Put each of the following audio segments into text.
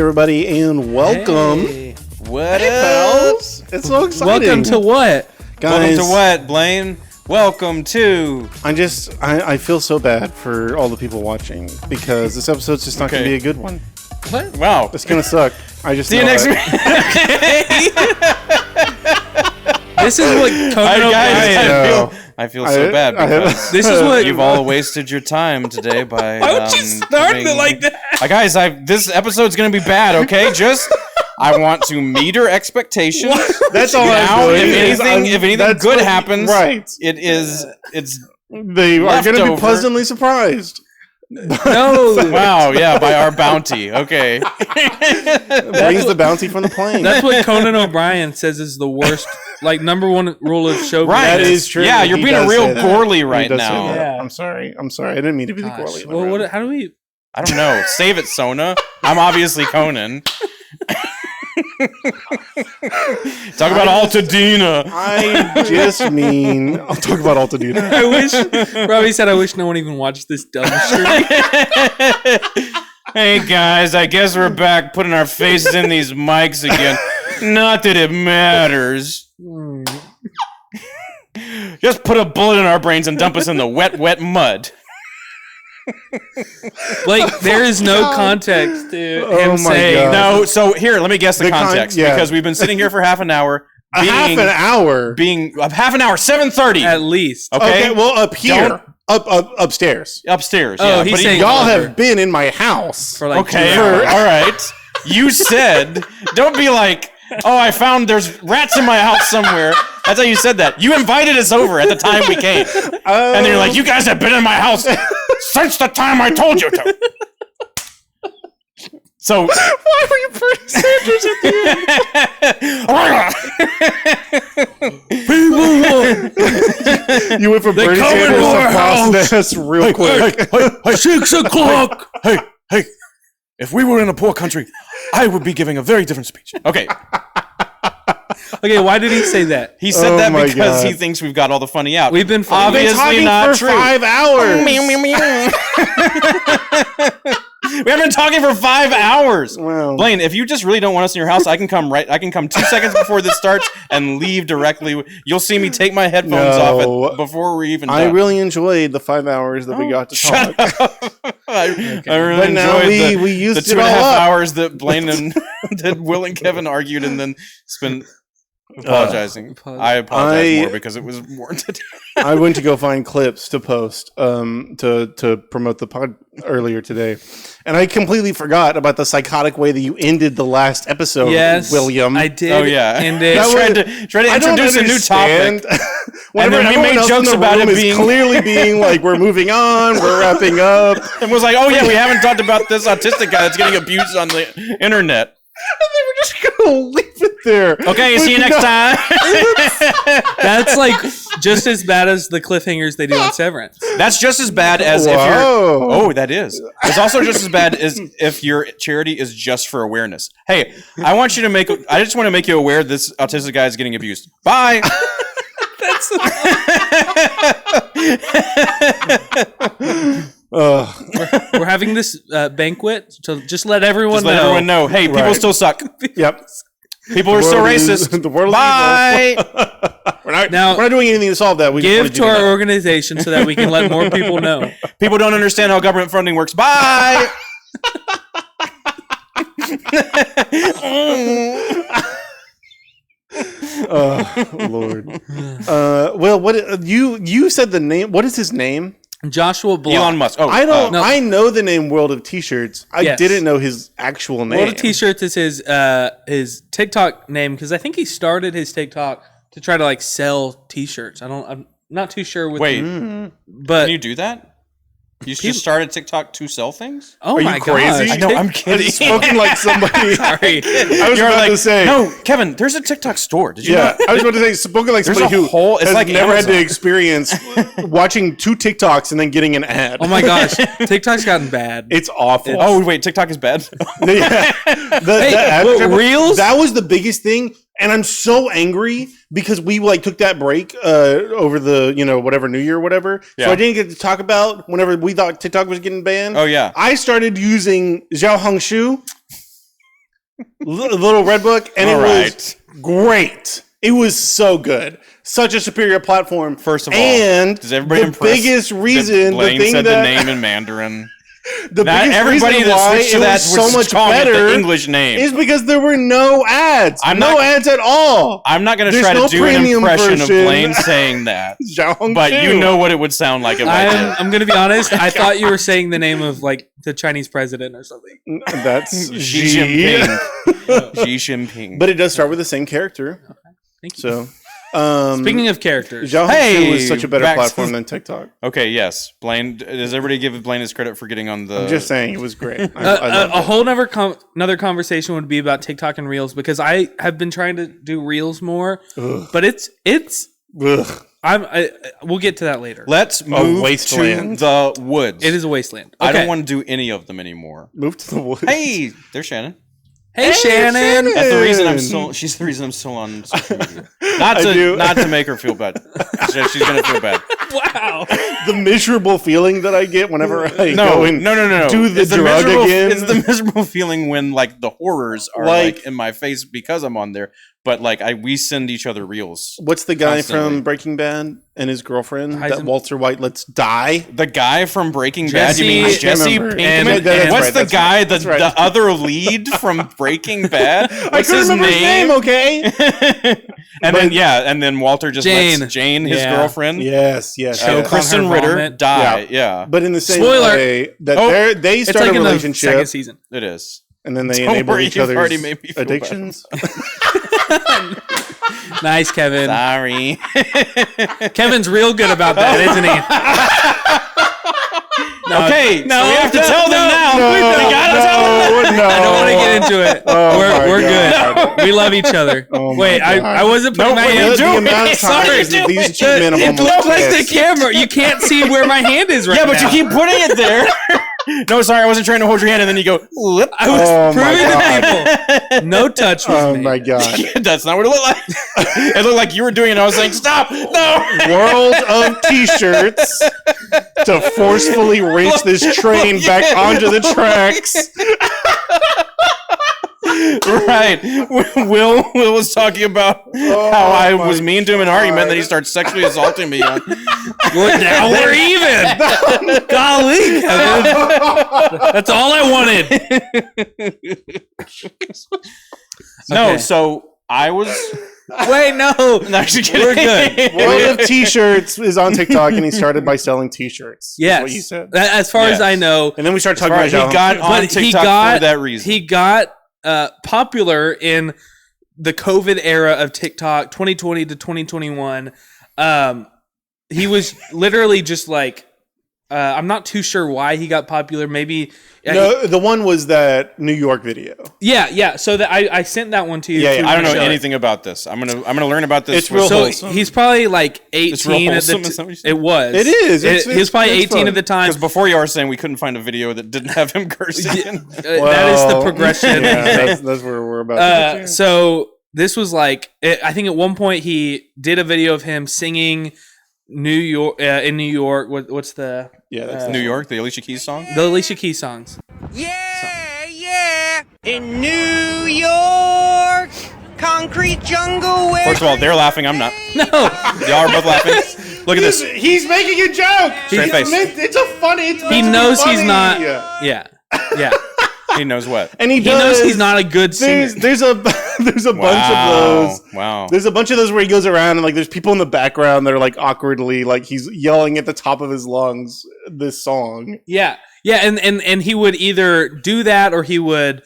everybody, and welcome. Hey. What Hey, pals. It's so exciting. Welcome to what? Guys, Welcome to what, Blaine? Welcome to... I feel so bad for all the people watching because this episode's just not going to be a good one. What? Wow. It's going to suck. I just See you next week. This is what Conan O'Brien. I feel so bad because This is what you've all wasted your time today by... Why would you start it like that? Guys, this episode's going to be bad, okay? I want to meet her expectations. That's all now, I'm doing. if anything good happens, right? They are going to be pleasantly surprised. No. Wow, yeah, by our bounty. Okay. Brings the bounty from the plane. That's what Conan O'Brien says is the worst, number one rule of show business. Right. That is true. Yeah, you're being real Gorley right now. now. Yeah. I'm sorry. I didn't mean to be the Gorley. Well, how do we... I don't know. Save it, Sona. I'm obviously Conan. Talk about Altadena. I just mean... I'll talk about Altadena. I wish... Robbie said, I wish no one even watched this dumb shit. Hey, guys. I guess we're back putting our faces in these mics again. Not that it matters. Just put a bullet in our brains and dump us in the wet, wet mud. There is no context to him saying... No, so here, let me guess the context. Because we've been sitting here for half an hour. Half an hour? 7:30. At least. Okay, well, up here. Upstairs. Upstairs, Oh, yeah. he's But saying y'all have been in my house. For all right. You said, don't be like, oh, I found there's rats in my house somewhere. That's how you said that. You invited us over at the time we came. And then you're like, you guys have been in my house since the time I told you to. So why were you Bernie Sanders at the end? You went from Bernie Sanders to Boss Ness real quick. Hey, 6 o'clock. Hey, if we were in a poor country, I would be giving a very different speech. Okay. Okay, why did he say that? He said that because he thinks we've got all the funny out. We've been obviously not true. 5 hours. We haven't been talking for 5 hours. Wow. Blaine, if you just really don't want us in your house, I can come 2 seconds before this starts and leave directly. You'll see me take my headphones off before we're even done. I really enjoyed the 5 hours that we got to talk. I really enjoyed we used the 2.5 hours that Blaine and that Will and Kevin argued and then spent apologizing. I apologize more because it was warranted. I went to go find clips to post to promote the pod earlier today, and I completely forgot about the psychotic way that you ended the last episode. Yes, William. I did. Oh yeah, and tried to introduce a new topic. Whenever and then we made jokes about it being clearly being like, we're moving on, we're wrapping up, and was like, oh yeah, we haven't talked about this autistic guy that's getting abused on the internet. And they were just gonna leave it there. Okay, see you next time. That's just as bad as the cliffhangers they do on Severance. That's just as bad as if you're... Oh, that is. It's also just as bad as if your charity is just for awareness. Hey, I just want to make you aware this autistic guy is getting abused. Bye. We're having this banquet to just let everyone know. Everyone know. Hey, people still suck. Yep. People are still racist. The world Bye. We're not doing anything to solve that. We give to our organization so that we can let more people know. People don't understand how government funding works. Bye. Lord. Well, what you said the name? What is his name? Joshua Block. Elon Musk. Oh, I don't. I know the name World of T-shirts. I didn't know his actual name. World of T-shirts is his TikTok name because I think he started his TikTok to try to sell T-shirts. I'm not too sure. But can you do that? You just started TikTok to sell things? Oh, Are my you crazy? gosh. No, I'm kidding. Spoken like somebody. Sorry. I was about to say. No, Kevin, there's a TikTok store. Did you know? I was about to say, spoken like somebody who it's has never Amazon. had to experience watching 2 TikToks and then getting an ad. Oh my gosh. TikTok's gotten bad. It's awful. Oh, wait, TikTok is bad? Reels? That was the biggest thing. And I'm so angry because we took that break over the, whatever, New Year or whatever. Yeah. So I didn't get to talk about whenever we thought TikTok was getting banned. Oh, yeah. I started using Xiao Hongshu. Little Red Book, and All it right. was great. It was so good. Such a superior platform. First of all, and does everybody the impressed biggest that reason, Blaine the thing said that the name in Mandarin? the Not biggest everybody reason that why switched to it that was so was much calling it the better English name. is because there were no ads. I'm no not- ads at all. I'm not going to There's try no to do an premium impression of version. Blaine saying that, Zhang but Zhu. you know what it would sound like if I did. I'm gonna be honest. I thought you were saying the name of like the Chinese president or something. That's Xi Xi. Jinping. Xi Jinping. But it does start with the same character. Thank you. So, Speaking of characters, Zhao Hey, was such a better back to- platform than TikTok. Okay, yes. Blaine, does everybody give Blaine his credit for getting on the... I'm just saying it was great. I loved a it. whole another conversation would be about TikTok and Reels because I have been trying to do Reels more, but it's Ugh. we'll get to that later. Let's move to wasteland. the woods. It is a wasteland. I Okay. don't want to do any of them anymore. Move to the woods. Hey, there's Shannon. Hey, Shannon. That's the reason I'm still. She's the reason I'm still on social media. Not to make her feel bad. She's gonna feel bad. Wow. The miserable feeling that I get whenever I go and No. do the It's drug miserable, again. It's the miserable feeling when like the horrors are like in my face because I'm on there. But like we send each other reels. What's the guy Constantly. from Breaking Bad and his girlfriend that Heisen- Walter White lets die? The guy from Breaking Jesse- Bad. You mean I can't Jesse remember. Pinkman? That's What's right, the that's guy? right, that's right. The other lead from Breaking Bad? I What's couldn't his remember his name. Okay. and then Walter just lets Jane, his Yeah. girlfriend, yes. Choke yes. on Kristen her Ritter, vomit. die. Yeah, But in the same Spoiler. way that they It's start like a in the relationship second season. it is. and then they Don't enable worry, each you've other's already made me feel bad. addictions. Nice, Kevin. Sorry. Kevin's real good about that, isn't he? No, Okay, so we have to tell them now. No, We gotta tell them. no. I don't want to get into it. Oh my we're God. good. We love each other. Oh my Wait, God. I wasn't putting my what are hand. you The doing? amount of Sorry, times that doing these two men have It almost looks like the kissed. camera. You can't see where my hand is right Yeah, now. but you keep putting it there. No, sorry, I wasn't trying to hold your hand, and then you go. Whoop. I was Oh my proving God. to people. No touch was Oh made. my God. That's not what it looked like. It looked like you were doing it. And I was saying, "Stop! No!" World of t-shirts to forcefully wrench this train back onto the tracks. Right. Will was talking about how I was mean to him in an argument, then he starts sexually assaulting me. Now we're even. Golly, Kevin. That's all I wanted. No, Okay. so I was. Wait, no. No, actually kidding. We're good. World of t-shirts is on TikTok, and he started by selling t-shirts. Yes. That's what you said. As far as Yes. I know, And then we started talking Right, he about got on but TikTok for that reason. He got popular in the COVID era of TikTok, 2020 to 2021. He was literally just like, I'm not too sure why he got popular. Maybe, No, the one was that New York video. yeah. So that I sent that one to you. Yeah, too, yeah, I don't know Michelle. anything about this. I'm gonna learn about this. It's real So wholesome. he's probably like 18 It's real at wholesome, the is that what you said? it was. It is. He was probably it's 18 fun. at the time. Because before you were saying we couldn't find a video that didn't have him cursing. that is the Well, progression. Yeah, that's where we're about to get to. So this was like, I think at one point he did a video of him singing New York in New York. What's the Yeah, that's New York, the Alicia Keys song. Alicia Keys songs? Yeah, in New York, concrete jungle where. First of all, they're laughing. I'm not. No, Y'all are both laughing. Look at this. He's making a joke. Straight face. It's a funny. It's he meant to be knows he's funny. not. Yeah. He knows what. And he He knows does. he's not a good singer. There's a bunch of those. Wow. There's a bunch of those where he goes around and like there's people in the background that are like awkwardly like he's yelling at the top of his lungs this song. Yeah, and he would either do that or he would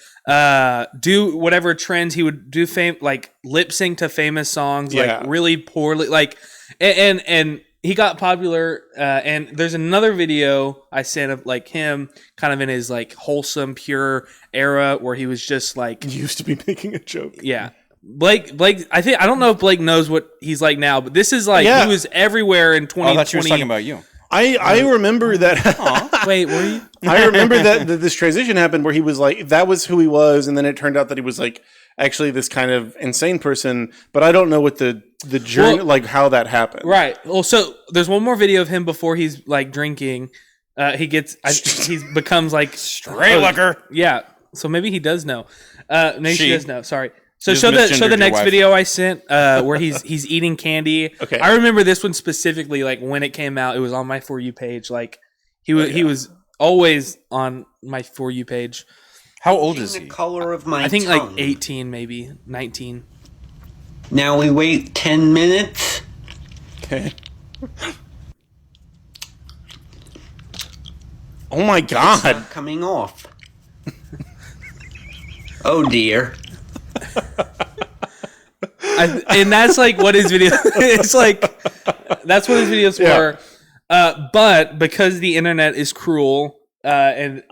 do whatever trends he would do, like lip sync to famous songs, Yeah. like really poorly, like and he got popular. And there's another video I sent of like him kind of in his like wholesome, pure era where he was just like, He used to be making a joke. yeah. Blake, I don't know if Blake knows what he's like now, but this is like Yeah. he was everywhere in Oh, 2020. I thought you were talking about you. I remember that. Wait, were you? I remember that this transition happened where he was like that was who he was, and then it turned out that he was like actually this kind of insane person. But I don't know what the journey Well, like how that happened. Right. Well, so there's one more video of him before he's like drinking. He becomes like Straight liquor. yeah. So maybe he does know. Maybe she does know. Sorry. So You show just the misgendered next your wife. video I sent where he's eating candy. Okay. I remember this one specifically. Like when it came out, it was on my For You page. Like he was always on my For You page. How old is The he? color of my I think tongue. like 18, maybe 19. Now we wait 10 minutes. Okay. Oh my god. Not coming off. Oh dear. And that's like what his video. It's like that's what his videos Yeah. were. But because the internet is cruel, and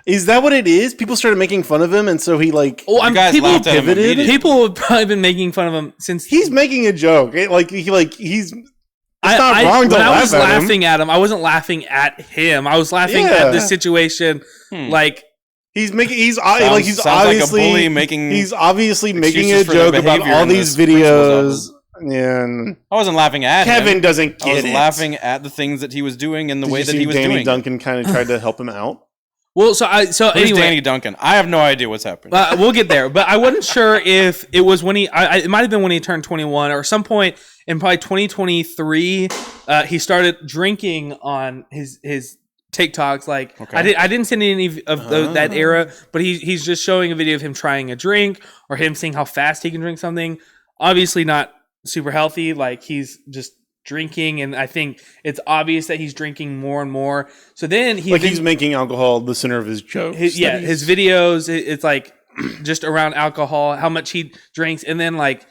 Is that what it is? People started making fun of him, and so he like. well, You guys people laughed at him pivoted? immediately. people have probably been making fun of him since He's making a joke. He's. It's not wrong to when I laugh was at him. laughing at him, I wasn't laughing at him. I was laughing Yeah. at the situation. Like He's making. He's Sounds like a obviously bully making He's obviously making a excuses for their joke about behavior all in these this videos. And I wasn't laughing at him. Kevin doesn't I was get it. laughing at the things that he was doing and the Did way you that see he was Danny doing. Duncan kind of tried to help him out. well, Who's anyway, Danny Duncan? I have no idea what's happening. we'll get there. But I wasn't sure if it was when it might have been when he turned 21 or some point in probably 2023. He started drinking on his TikToks. Like Okay. I didn't send any of that era, but he's just showing a video of him trying a drink or him seeing how fast he can drink something. Obviously not super healthy. Like he's just drinking, and I think it's obvious that he's drinking more and more. So then He's making alcohol the center of his jokes. his videos, it's like just around alcohol, how much he drinks, and then like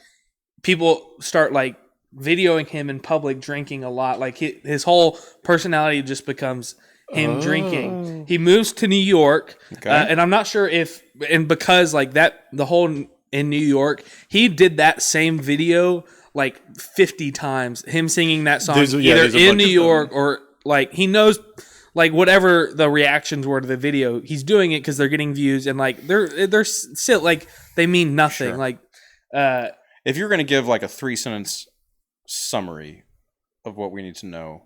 people start like videoing him in public drinking a lot. Like his whole personality just becomes him drinking. He moves to New York, and I'm not sure if because like that the whole in New York, he did that same video like 50 times. Him singing that song There's a either bunch in New of York or like he knows. Like whatever the reactions were to the video, he's doing it because they're getting views, and like they're still like they mean nothing. Sure. Like, If you're going to give like a 3-sentence summary of what we need to know.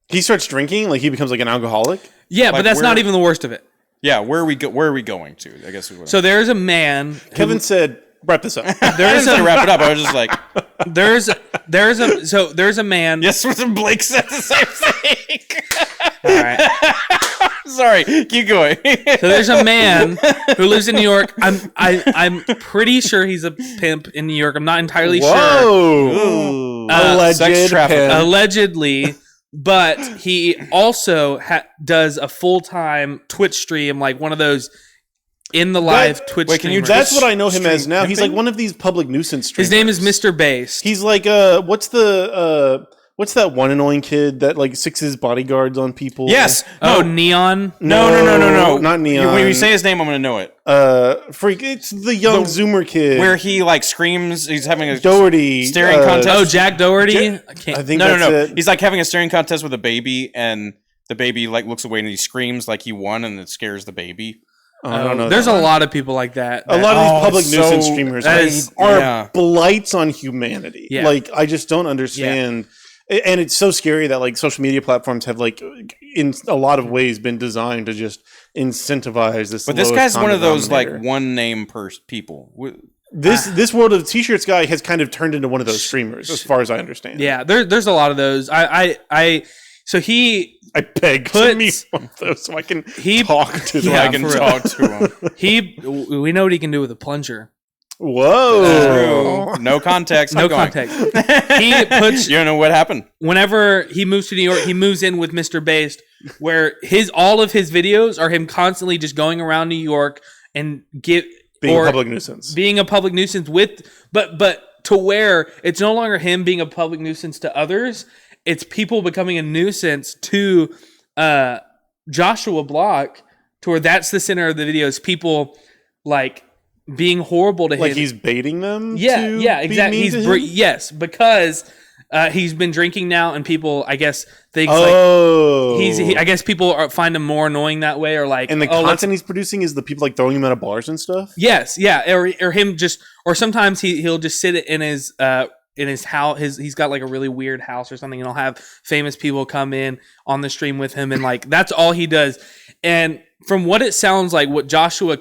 He starts drinking, like he becomes like an alcoholic. yeah, Like but that's not even the worst of it. Yeah, where are we going to? I guess is what So there's a man. Kevin said, "Wrap this up." I didn't say wrap it up. I was just like, There's a man. yes, Blake said the same thing. All right. Sorry, keep going. So there's a man who lives in New York. I'm pretty sure he's a pimp in New York. I'm not entirely sure. Whoa! Alleged sex trafficking. pimp. Allegedly, but he also does a full-time Twitch stream, like one of those in the live Twitch wait, can you streamers. That's what I know him as now. He's like pimping? one of these public nuisance streamers. His name is Mr. Based. He's like what's that one annoying kid that like sixes bodyguards on people? Yes. Oh, No. Neon. No. Not Neon. When you say his name, I'm going to know it. Freak. It's the young Zoomer kid. Where he like screams. He's having a Doherty staring contest. Oh, Jack Doherty. I can't. I think No. that's it. He's like having a staring contest with a baby, and the baby like looks away and he screams like he won, and it scares the baby. I don't know. There's a lot of people like that. A lot of these public so- nuisance streamers that is- are yeah. blights on humanity. Yeah. Like I just don't understand. And it's so scary that like social media platforms have like in a lot of ways been designed to just incentivize this. But this lowest guy's one common of those like denominator. one name people. This World of T-shirts guy has kind of turned into one of those streamers, as far as I understand. Yeah, there's a lot of those. So he I beg to Puts- meet one of those so I can he- talk to them. Yeah, I can for real. talk to him. we know what he can do with a plunger. Whoa! True. No context. No I'm going. context. He puts You don't know what happened. whenever he moves to New York, he moves in with Mr. Based, where all of his videos are him constantly just going around New York and Being a public nuisance. being a public nuisance but to where it's no longer him being a public nuisance to others, it's people becoming a nuisance to Joshua Block, to where that's the center of the videos. People like being horrible to him. Like he's baiting them. Yeah, to yeah, be exactly. mean to him? Yes, because he's been drinking now, and people, I guess, think Oh, like I guess people find him more annoying that way, or like, and the oh, let's- content he's producing is the people like throwing him out of bars and stuff. Yes, yeah, or him just, or sometimes he'll just sit in his in his house. He's got like a really weird house or something, and he'll have famous people come in on the stream with him, and like that's all he does. And from what it sounds like, what Joshua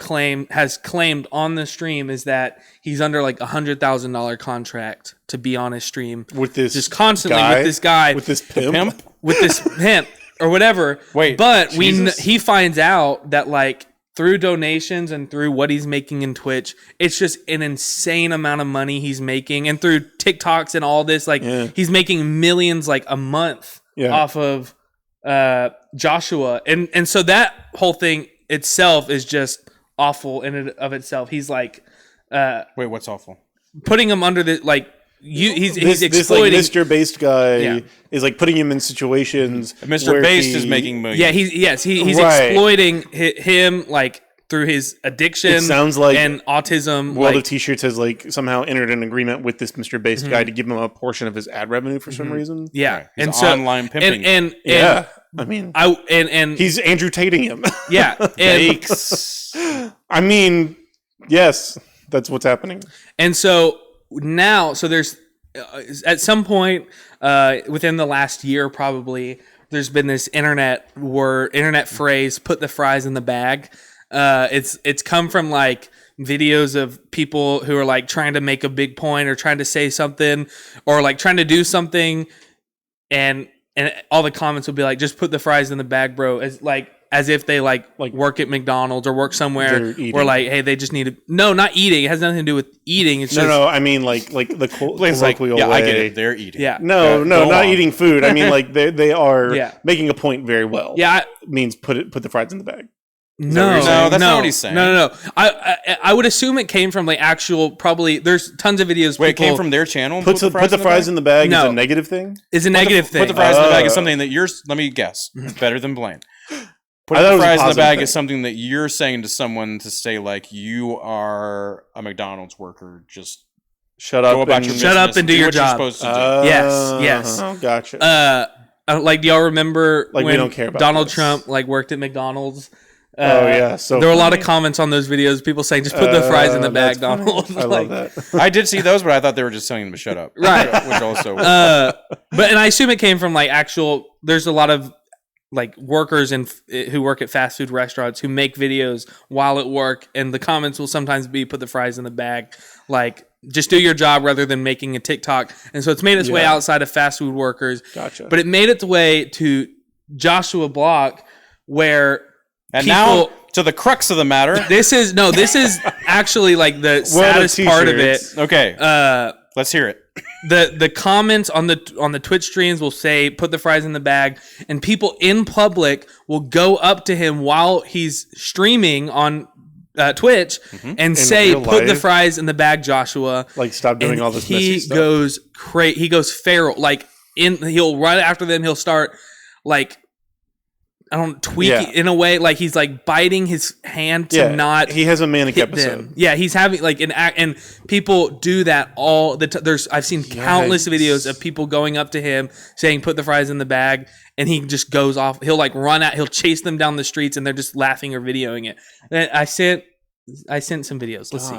has claimed on the stream is that he's under like $100,000 contract to be on his stream with this just constantly guy, with this guy, with this pimp, with this pimp or whatever. Wait, but Jesus? he finds out that like through donations and through what he's making in Twitch, it's just an insane amount of money he's making, and through TikToks and all this, like he's making millions like a month off of Joshua, and so that whole thing itself is just awful in and of itself. He's like, wait, what's awful? Putting him under the like. He's this exploiting. Like Mr. Based guy is like putting him in situations. Mr. Based is making millions. Yeah, he's exploiting him like through his addiction. It sounds like and autism. World of T-shirts has like somehow entered an agreement with this Mr. Based guy to give him a portion of his ad revenue for some reason. Yeah, right. and so online pimping. And I mean, and he's Andrew Tating him. Yeah, and I mean, yes, that's what's happening. And so now, there's at some point within the last year, probably there's been this internet phrase, "put the fries in the bag." It's come from like videos of people who are like trying to make a big point or trying to say something or like trying to do something, and all the comments will be like, "Just put the fries in the bag, bro." As if they like work at McDonald's or work somewhere where like, hey, they just need to. No, not eating. It has nothing to do with eating. It's just I mean like the colloquial yeah, way. I get it. They're eating. Yeah. No, not eating food. I mean like they are making a point very well. Yeah, it means put the fries in the bag. No, that's not what he's saying. No. I would assume it came from like actual. Probably there's tons of videos. Wait, it came from their channel. Put the fries in the bag. No. Is a negative thing. It's a negative thing. Put the fries in the bag is something that you're. Let me guess. It's better than Blaine. Put the fries in the bag is something that you're saying to someone to say like you are a McDonald's worker. Just shut up. Shut up and do your job. You're supposed to do. Yes. Oh, gotcha. Like, do y'all remember like when we don't care about Donald this. Trump like worked at McDonald's? So there were a lot of comments on those videos. People saying, "Just put the fries in the bag, Donald." I love that. I did see those, but I thought they were just telling them to shut up. Right. Which also. And I assume it came from like actual. There's a lot of like workers who work at fast food restaurants who make videos while at work, and the comments will sometimes be, "Put the fries in the bag," like just do your job rather than making a TikTok. And so it's made its way outside of fast food workers. Gotcha. But it made its way to Joshua Block, where and now to the crux of the matter. This is actually like the saddest part of it. Okay. Let's hear it. The comments on the Twitch streams will say, "Put the fries in the bag," and people in public will go up to him while he's streaming on Twitch and say, "Put the fries in the bag, Joshua." Like, stop doing all this messy stuff. He goes feral. Like he'll right after them he'll start like tweak in a way, like he's like biting his hand to not. He has a manic hit episode. them. Yeah, he's having like an act, and people do that all the. I've seen countless videos of people going up to him saying, "Put the fries in the bag," and he just goes off. He'll like run out. He'll chase them down the streets, and they're just laughing or videoing it. And I sent some videos. Let's see.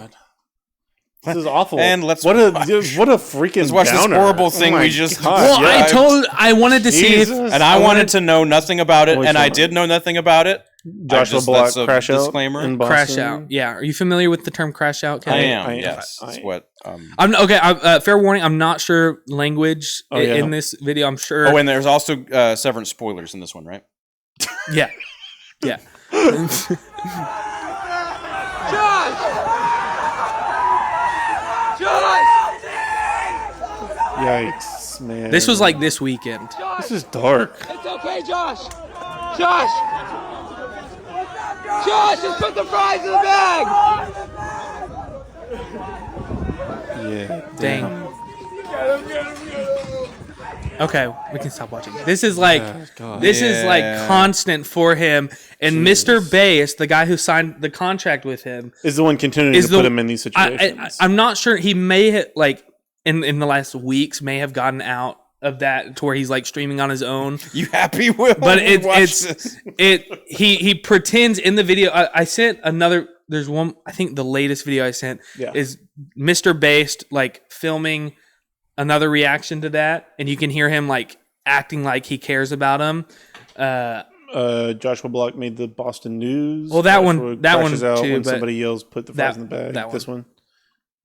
This is awful. And what a freaking let's watch downer. this horrible thing we just. I wanted to see if, and I wanted to know nothing about it, and I did know nothing about it. Joshua Block crash out. Disclaimer. Crash out. Yeah. Are you familiar with the term crash out? I am. Yes. That's what. I'm okay. Fair warning. I'm not sure language in this video. I'm sure. Oh, and there's also Severance spoilers in this one, right? Yeah. Yeah. Yikes, man. This was like this weekend. This is dark. It's okay, Josh. Josh, just put the fries in the bag. Yeah. Dang. Okay, we can stop watching. This is like is like constant for him. And Mr. Bass, the guy who signed the contract with him, is the one continuing to put him in these situations. I'm not sure. He may have like in the last weeks may have gotten out of that to where he's like streaming on his own. You happy, Will? But he pretends in the video. I sent another. There's one. I think the latest video I sent is Mr. Based like filming another reaction to that, and you can hear him like acting like he cares about him. Joshua Block made the Boston News. Well, that Joshua one crashes out too, when but somebody yells, "Put the fries in the bag." that This one.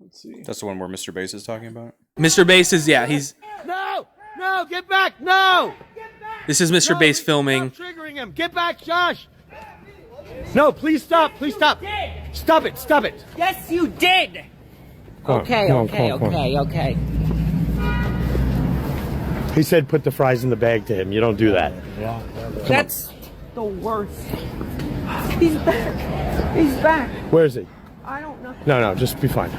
Let's see. That's the one where Mr. Bass is talking about. Mr. Bass is he's. No! No! Get back! No! This is Mr. Bass filming. Stop triggering him! Get back, Josh! No, please stop! Please stop! Stop it! Stop it! Yes, you did. Okay. He said put the fries in the bag to him. You don't do that. That's the worst. He's back. He's back. Where is he? I don't know. No, just be fine.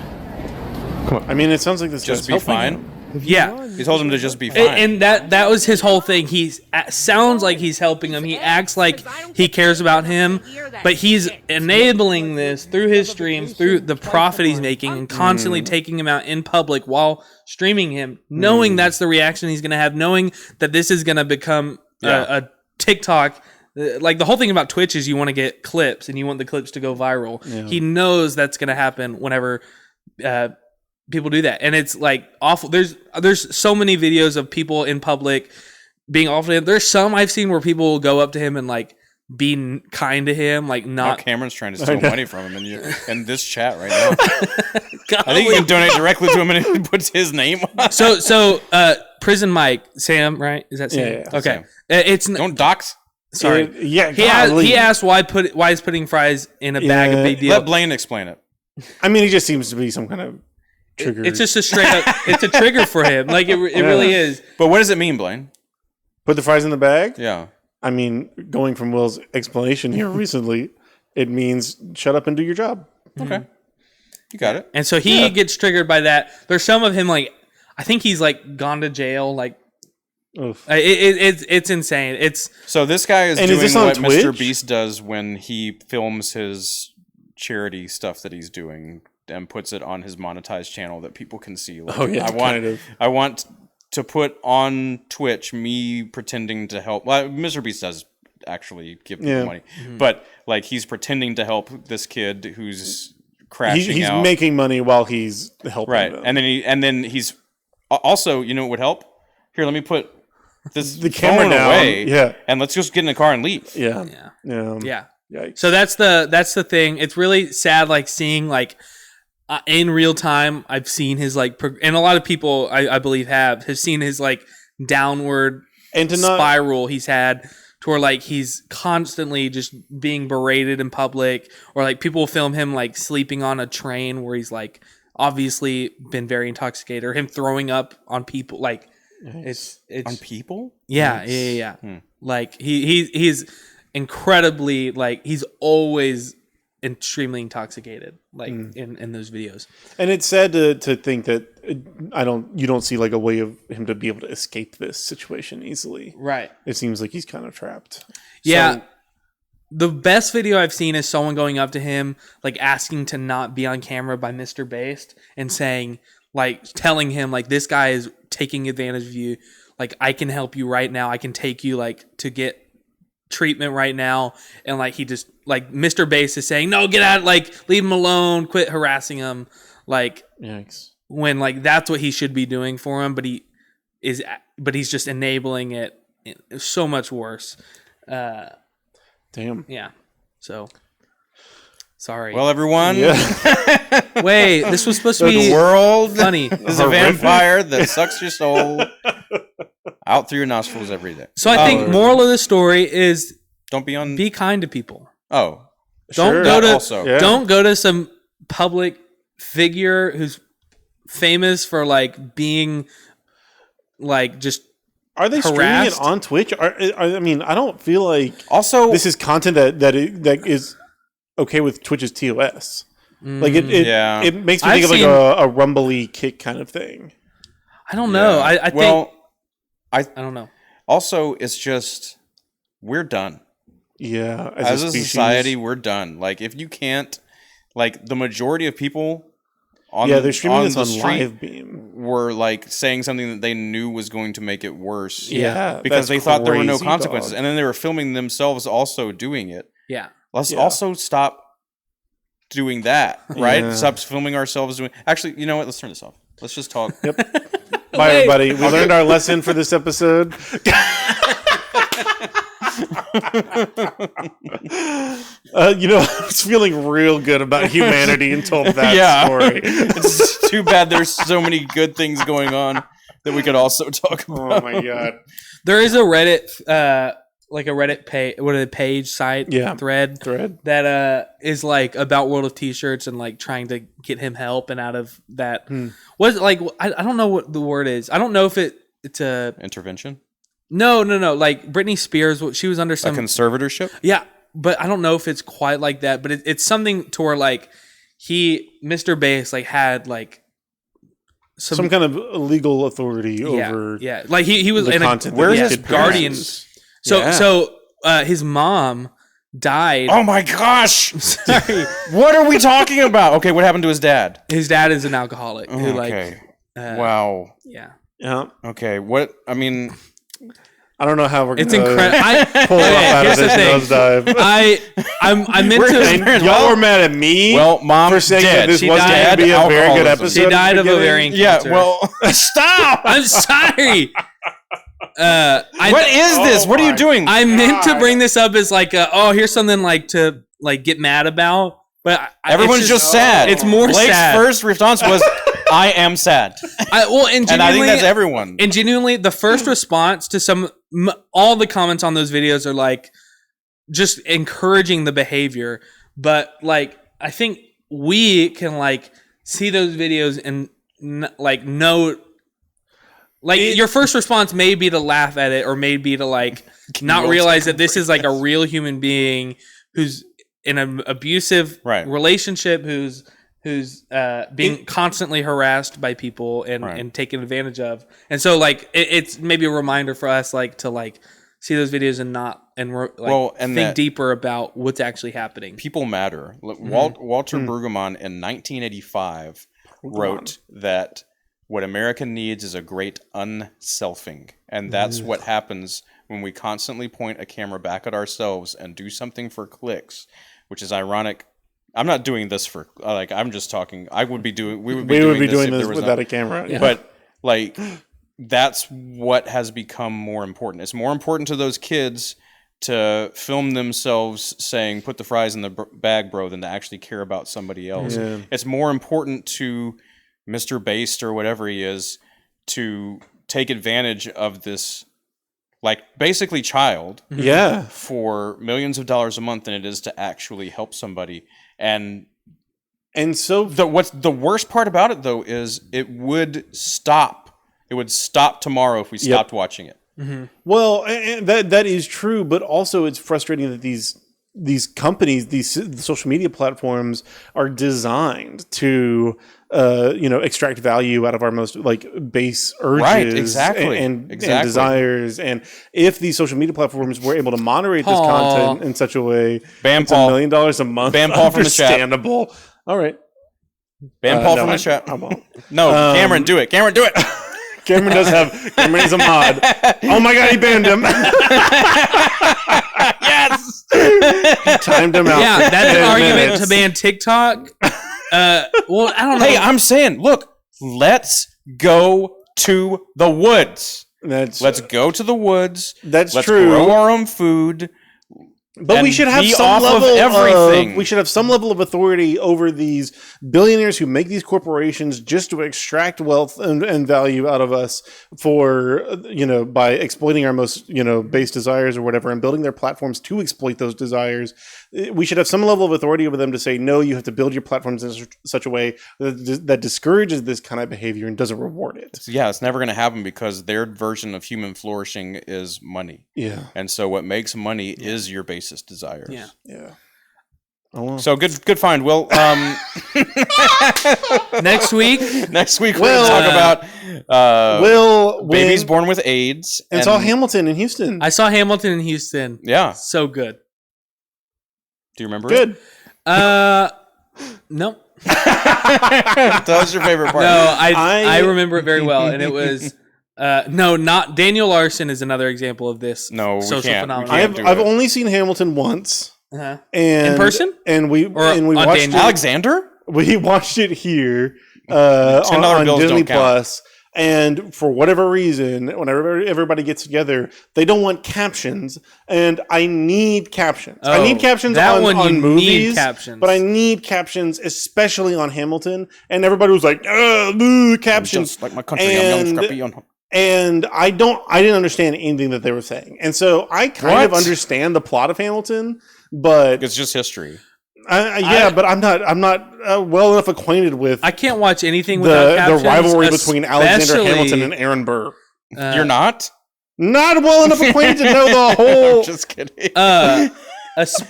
I mean, it sounds like this Just guy's be helping fine. him. Yeah. He told him to just be fine. And that was his whole thing. He sounds like he's helping him. He acts like he cares about him, but he's enabling this through his streams, through the profit he's making, and constantly taking him out in public while streaming him, knowing that's the reaction he's going to have, knowing that this is going to become a TikTok. Like the whole thing about Twitch is you want to get clips and you want the clips to go viral. Yeah. He knows that's going to happen whenever people do that, and it's like awful. There's so many videos of people in public being awful to him. There's some I've seen where people will go up to him and like be kind to him, like Now not. Cameron's trying to steal money from him in this chat right now. I think you can donate directly to him and he puts his name on. So Prison Mike, Sam, right? Is that Sam? Yeah. Okay, Sam. it's Don't dox. sorry. Yeah. He asked why he's putting fries in a bag of big deal. Let Blaine explain it. I mean, he just seems to be some kind of trigger. It's just a straight up. It's a trigger for him. Like it really is. But what does it mean, Blaine? Put the fries in the bag. Yeah. I mean, going from Will's explanation here recently, it means shut up and do your job. Okay. You got it. And so he gets triggered by that. There's some of him like I think he's like gone to jail. Like Oof. it's insane. It's So this guy is And doing is this on what Mr. Twitch? Beast does when he films his charity stuff that he's doing and puts it on his monetized channel that people can see. Like, Oh, yeah, I want to put on Twitch me pretending to help. Well, Mr. Beast does actually give people money, but like he's pretending to help this kid who's crashing He's out. making money while he's helping Right, them. and then he's also, you know what would help? Here, let me put the camera phone down. away, Yeah. and let's just get in the car and leave. Yeah. yeah. Yikes. So that's the thing. It's really sad, like seeing like in real time. I've seen his like, and a lot of people I believe have seen his like downward And to not spiral he's had to where like he's constantly just being berated in public, or like people film him like sleeping on a train where he's like obviously been very intoxicated, or him throwing up on people. Like it's On people? yeah. Like he's incredibly like he's always extremely intoxicated, like in those videos. And it's sad to think that you don't see like a way of him to be able to escape this situation easily. Right. It seems like he's kind of trapped. Yeah. So, The best video I've seen is someone going up to him, like asking to not be on camera by Mr. Based and saying, like, telling him, like, this guy is taking advantage of you. Like, I can help you right now. I can take you, like, to get treatment right now. And, like, he just, like, Mr. Based is saying, no, get out, like, leave him alone, quit harassing him. Like, yikes. when, like, that's what he should be doing for him, but he's just enabling it. It's so much worse. Damn. Yeah. So, sorry. Well, everyone, Wait, this was supposed to be the world funny. is a vampire that sucks your soul out through your nostrils every day. So I think moral of the story is Don't be on. be kind to people. Oh, Don't Sure. go to Also. Yeah. don't go to some public figure who's famous for like being like just Are they streaming harassed? it on Twitch? I mean, I don't feel like also this is content that is okay with Twitch's TOS. Like it makes me I've think of like seen- a rumbly kick kind of thing. I don't know. Yeah. I well, think I I don't know. also it's just we're done Yeah, as a species. society. We're done. Like if you can't, like the majority of people on they're streaming this the on street live beam. were like saying something that they knew was going to make it worse. Yeah, because they that's thought there were no crazy, consequences, dog. and then they were filming themselves also doing it. Yeah. Let's Yeah. also stop doing that, right? Yeah. Stop filming ourselves doing. Actually, you know what? Let's turn this off. Let's just talk. Bye, everybody. We learned our lesson for this episode. I was feeling real good about humanity until that story. It's too bad there's so many good things going on that we could also talk about. Oh my god. There is a Reddit like a Reddit page site thread that is like about World of T-shirts and like trying to get him help and out of that. What like I don't know what the word is. I don't know if it's a intervention. No. Like Britney Spears, she was under some a conservatorship. Yeah, but I don't know if it's quite like that. But it's something to where like Mr. Bass like had like some kind of legal authority over. Yeah. Like he was in content. Where's his guardian? So his mom died. Oh my gosh! Sorry. What are we talking about? Okay, what happened to his dad? His dad is an alcoholic. Who okay. Wow. Yeah. Okay. What? I mean, I don't know how we're going to pull it off out of this nosedive. I meant to. Y'all were mad at me. Well, mom for saying that this wasn't going to be a very good episode. She died of ovarian cancer. Yeah. Well, stop! I'm sorry. What is this? What are you doing? I meant to bring this up as like, here's something like to like get mad about, but everyone's just sad. It's more Blake's sad. first response was, "I am sad." And I think that's everyone. And genuinely, the first response to all the comments on those videos are like just encouraging the behavior, but like I think we can like see those videos and like know. Like your first response may be to laugh at it, or may be to like not realize that this is like a real human being who's in an abusive relationship, who's being constantly harassed by people and taken advantage of. And so like it's maybe a reminder for us like to like see those videos and think deeper about what's actually happening. People matter. Walter Brueggemann in 1985 wrote that what America needs is a great unselfing. And that's what happens when we constantly point a camera back at ourselves and do something for clicks, which is ironic. I'm not doing this for, like, I'm just talking. We would be doing this without a camera. Yeah. But, like, that's what has become more important. It's more important to those kids to film themselves saying, put the fries in the bag, bro, than to actually care about somebody else. Yeah. It's more important to Mr. Based or whatever he is to take advantage of this, like, basically child for millions of dollars a month than it is to actually help somebody. And so what's the worst part about it, though, is it would stop. It would stop tomorrow if we stopped watching it. Mm-hmm. Well, and that is true, but also it's frustrating that these companies, these social media platforms are designed to extract value out of our most like base urges and desires. And if these social media platforms were able to moderate this content in such a way, ban it's Paul. $1 million a month. Ban Paul from the chat. Understandable. All right. Ban Paul from the chat. I won't. No, Cameron, do it. Cameron, do it. Cameron is a mod. Oh my god, he banned him. Yes. He timed him out. Yeah, that's an argument to ban TikTok. Well, I don't know. Hey, I'm saying, look, let's go to the woods. Let's go to the woods. Let's true. Grow our own food. But we should have some level of authority over these billionaires who make these corporations just to extract wealth and value out of us for, by exploiting our most, base desires or whatever, and building their platforms to exploit those desires. We should have some level of authority over them to say, no, you have to build your platforms in such a way that discourages this kind of behavior and doesn't reward it. Yeah, it's never going to happen because their version of human flourishing is money. Yeah. And so what makes money is your basest desires. Yeah. Yeah. Oh, well. So good find. Well, next week we're going to talk about babies born with AIDS. And saw Hamilton in Houston. I saw Hamilton in Houston. Yeah. So good. Do you remember it? No. That was your favorite part. No, I remember it very well. And it was, not Daniel Larson is another example of this social phenomenon. I've only seen Hamilton once. Uh-huh. And in person? And we watched it. Alexander? We watched it here on Disney Plus. And for whatever reason, whenever everybody gets together, they don't want captions. And I need captions. I need captions on movies, but I need captions, especially on Hamilton. And everybody was like, captions. Just like my country, I'm young, scrappy, and I didn't understand anything that they were saying. And so I kind of understand the plot of Hamilton, but it's just history. But I'm not well enough acquainted with. I can't watch anything without captions. The rivalry between Alexander Hamilton and Aaron Burr. You're not well enough acquainted to know the whole. I'm just kidding. That's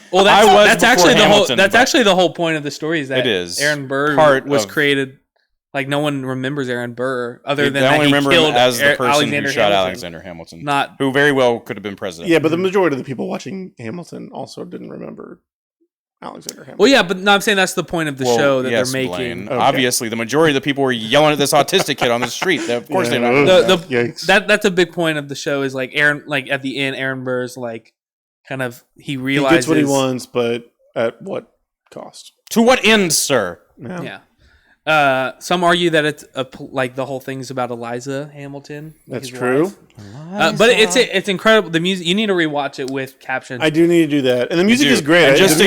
actually the whole point of the story. Is that it is Aaron Burr was created. Like no one remembers Aaron Burr other than that he remember killed him as the person Alexander who shot Hamilton. Alexander Hamilton, who very well could have been president. Yeah, but the majority of the people watching Hamilton also didn't remember Alexander Hamilton. Well, yeah, but no, I'm saying that's the point of the show that they're making. Blaine. Okay. Obviously, the majority of the people were yelling at this autistic kid on the street. Of course, they know. That's a big point of the show. Is like Aaron, like at the end, Aaron Burr's like kind of he realizes he gets what he wants, but at what cost? To what end, sir? Yeah. Some argue that it's like the whole thing's about Eliza Hamilton. That's true. But it's incredible. The music, you need to rewatch it with captions. I do need to do that, and the music is great. And just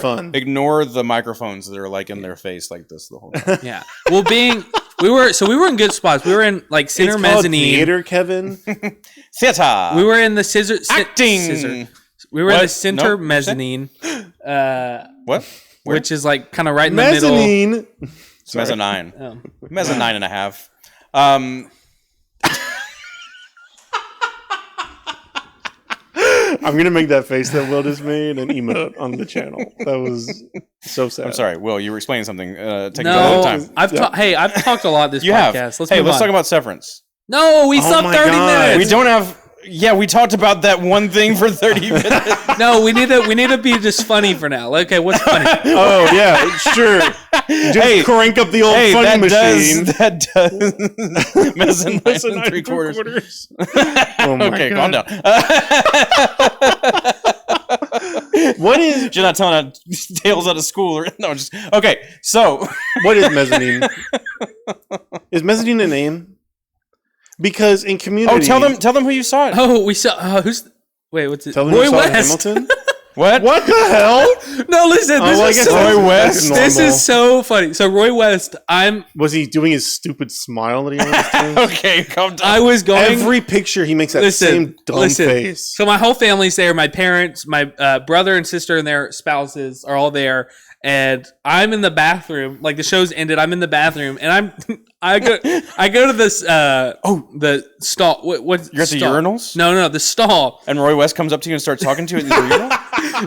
fun. ignore the microphones that are like in their face like this the whole time. Yeah. Well, we were in good spots. We were in like center mezzanine. Theater, Kevin. Theater. We were in the acting. We were in the center mezzanine. What? Which is like kind of right in the middle. Mezzanine. Mezzanine. Mezzanine and a half. I'm going to make that face that Will just made an emote on the channel. That was so sad. I'm sorry, Will, you were explaining something. Taking a long time. I've talked a lot this podcast. Let's talk about Severance. No, we stopped 30 minutes. We don't have... Yeah, we talked about that one thing for 30 minutes. No, we need to be just funny for now. Okay, what's funny? Oh yeah, sure. Just crank up the old funny machine. That does. Mezzanine and three quarters. Oh my okay, God. calm down. What is? You're not telling tales out of school or no? Just okay. So what is mezzanine? Is mezzanine a name? Because in Community... Oh, tell them who you saw it. Oh, we saw... what's it? Tell them Roy West. Hamilton? What? What the hell? No, listen. Roy West. This is so funny. So Roy West, Was he doing his stupid smile that he always does? Okay, calm down. I was going... Every picture he makes that same dumb face. So my whole family's there. My parents, my brother and sister and their spouses are all there. And I'm in the bathroom. Like the show's ended. I'm in the bathroom, and I go to this the stall. What you're at the urinals? No, the stall. And Roy West comes up to you and starts talking to you in the urinal.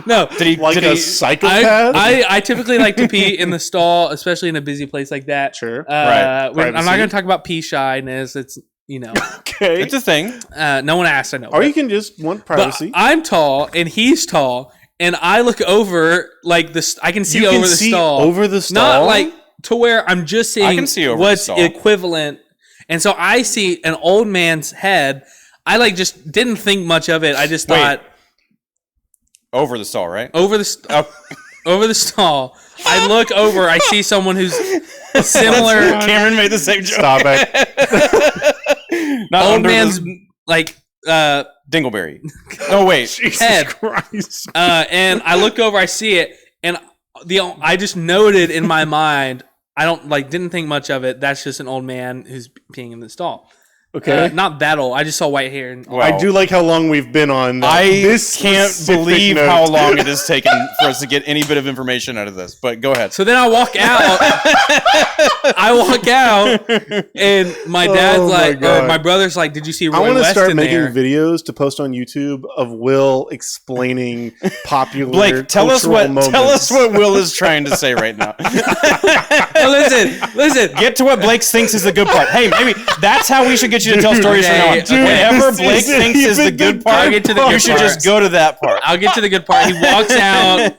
No, did he psychopath? I typically like to pee in the stall, especially in a busy place like that. Sure, right. I'm not going to talk about pee shyness. It's okay. It's a thing. No one asked. I know. Or you can just want privacy. But I'm tall and he's tall. And I look over like this. I can see over the stall. Over the stall, not like to where I'm just seeing what's equivalent. And so I see an old man's head. I just didn't think much of it. I just thought over the stall, right? Over the stall. I look over. I see someone who's similar. Cameron made the same joke. Stop it. Not old man's Dingleberry. Oh wait, head. Christ. And I look over, I see it, and I just noted in my mind. I didn't think much of it. That's just an old man who's peeing in the stall. Okay, not that old. I just saw white hair. And I do like how long we've been on. This can't believe how long it has taken for us to get any bit of information out of this. But go ahead. So then I walk out. And my dad's my brother's like, "Did you see Roy West in there?" I want to start making videos to post on YouTube of Will explaining popular. Blake, tell us what Will is trying to say right now. Listen. Get to what Blake thinks is the good part. Hey, maybe that's how we should get you to tell stories from now on. Whatever Blake thinks is the good part, you should just go to that part. I'll get to the good part. He walks out.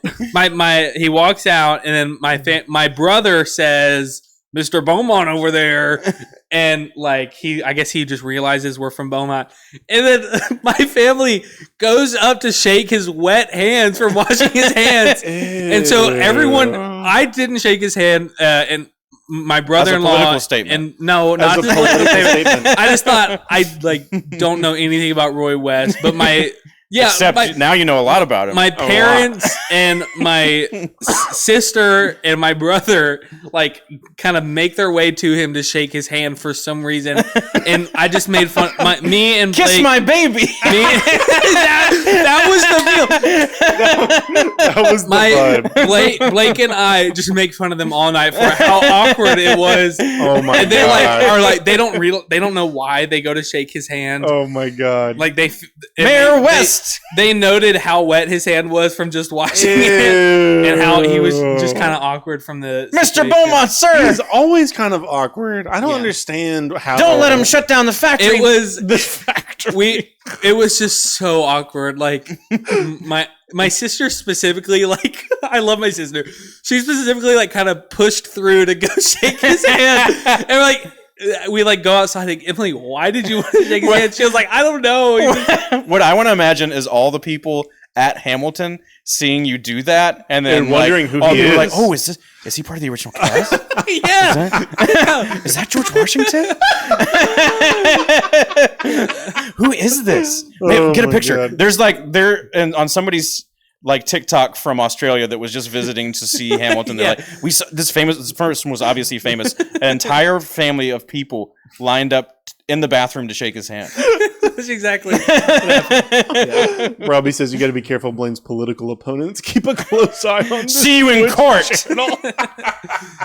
He walks out, and then my brother says, "Mr. Beaumont over there," and I guess he just realizes we're from Beaumont. And then my family goes up to shake his wet hands from washing his hands, and so everyone. I didn't shake his hand, and my brother-in-law political statement. and no, not As a a political political statement. statement. I just thought I don't know anything about Roy West, but Except now you know a lot about him. My parents and my sister and my brother kind of make their way to him to shake his hand for some reason, and I just made fun. Me and Kiss Blake, my baby. that was the deal. That was the vibe. Blake and I just make fun of them all night for how awkward it was. Oh my and they god! they don't know why they go to shake his hand. Oh my god! Mayor West. They noted how wet his hand was from just watching it, and how he was just kind of awkward from the Mr. situation. Beaumont, sir. He's always kind of awkward. I don't understand how. Don't let him shut down the factory. It was the factory. It was just so awkward. Like my sister specifically, I love my sister. She specifically kind of pushed through to go shake his hand, and we go outside. Emily, why did you want to shake his hand? She was like, I don't know. What I want to imagine is all the people at Hamilton seeing you do that, and then wondering who he is. Like, oh, is he part of the original cast? Yeah. Is that George Washington? Who is this? Get a picture. God. There's on somebody's TikTok from Australia that was just visiting to see Hamilton. They're we saw this person was obviously famous. An entire family of people lined up in the bathroom to shake his hand. That's exactly what happened. Yeah. Robbie says you got to be careful of Blaine's political opponents. Keep a close eye on this. See you in court.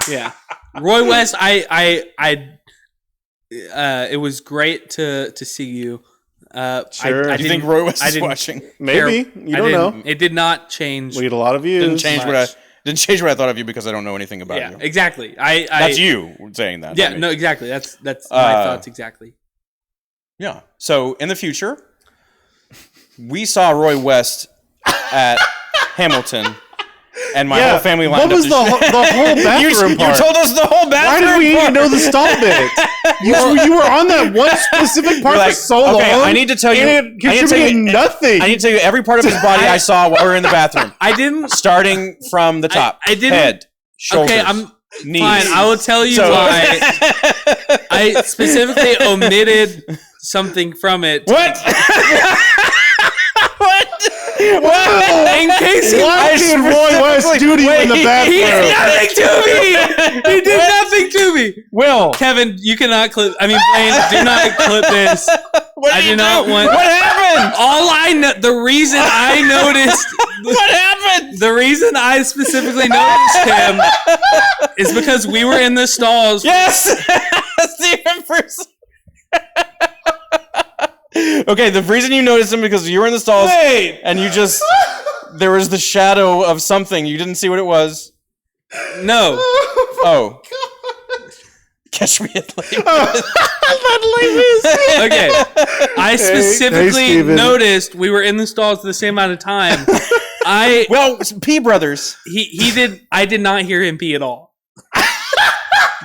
Yeah. Roy West, it was great to see you. Sure. Do you think Roy West is watching? Maybe. You don't know. It did not change. We had a lot of views. Didn't change what I thought of you because I don't know anything about you. Yeah, exactly. That's you saying that. Yeah, no, exactly. That's my thoughts exactly. Yeah. So in the future, we saw Roy West at Hamilton, and my whole family lined up. What was the whole bathroom part? You told us the whole bathroom. Why did we need to know the stall bit? You were on that one specific part for so long. I need to tell you. And it contributed nothing. I need to tell you every part of his body I saw while we were in the bathroom. I didn't. Starting from the top. I didn't. Head, shoulders, knees. Fine. I will tell you why. I specifically omitted something from it. What? What? In case Why did Roy West do to you in the bathroom? He did nothing to me. He did nothing to me. Will. Kevin, you cannot clip. Blaine, do not clip this. I do not want. What happened? All I know. The reason I noticed. What happened? The reason I specifically noticed him is because we were in the stalls. Yes. Stephen Bruce. Okay, the reason you noticed him because you were in the stalls. Wait. And you just there was the shadow of something. You didn't see what it was. No. Oh. Catch me at Lake. Okay. I specifically noticed we were in the stalls at the same amount of time. P Brothers. I did not hear him pee at all.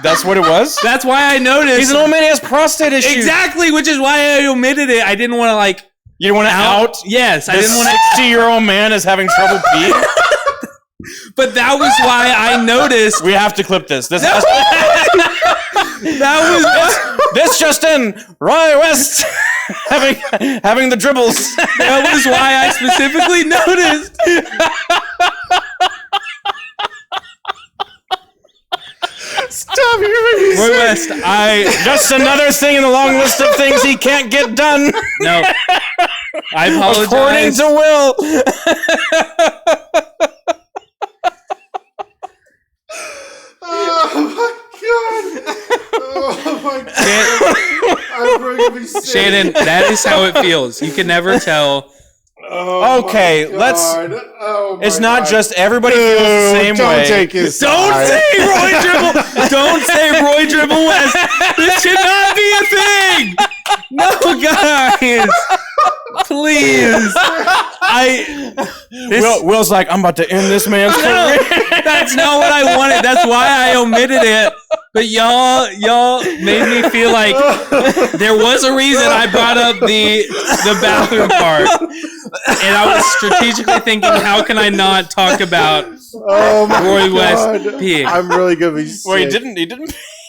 That's what it was? That's why I noticed. He's an old man, he has prostate issues. Exactly, which is why I omitted it. I didn't want to You didn't want to out? Yes, I didn't want to. 60-year-old man is having trouble peeing. But that was why I noticed. We have to clip this. This just in. Roy West having the dribbles. That was why I specifically noticed. Stop hearing me. Roy West, just another thing in the long list of things he can't get done. No. I apologize. According to Will. Oh my god. I'm going to be sick. Shannon, that is how it feels. You can never tell. Okay, let's. It's not just everybody feels the same don't way. Take his Don't say Roy Dribble. Don't say Roy Dribble West. This should not be a thing. No, guys. Please. Will's like, I'm about to end this man's career. That's not what I wanted. That's why I omitted it. But y'all made me feel like there was a reason I brought up the bathroom part, and I was strategically thinking, how can I not talk about Roy West peeing? I'm really gonna be sick. Well, he didn't.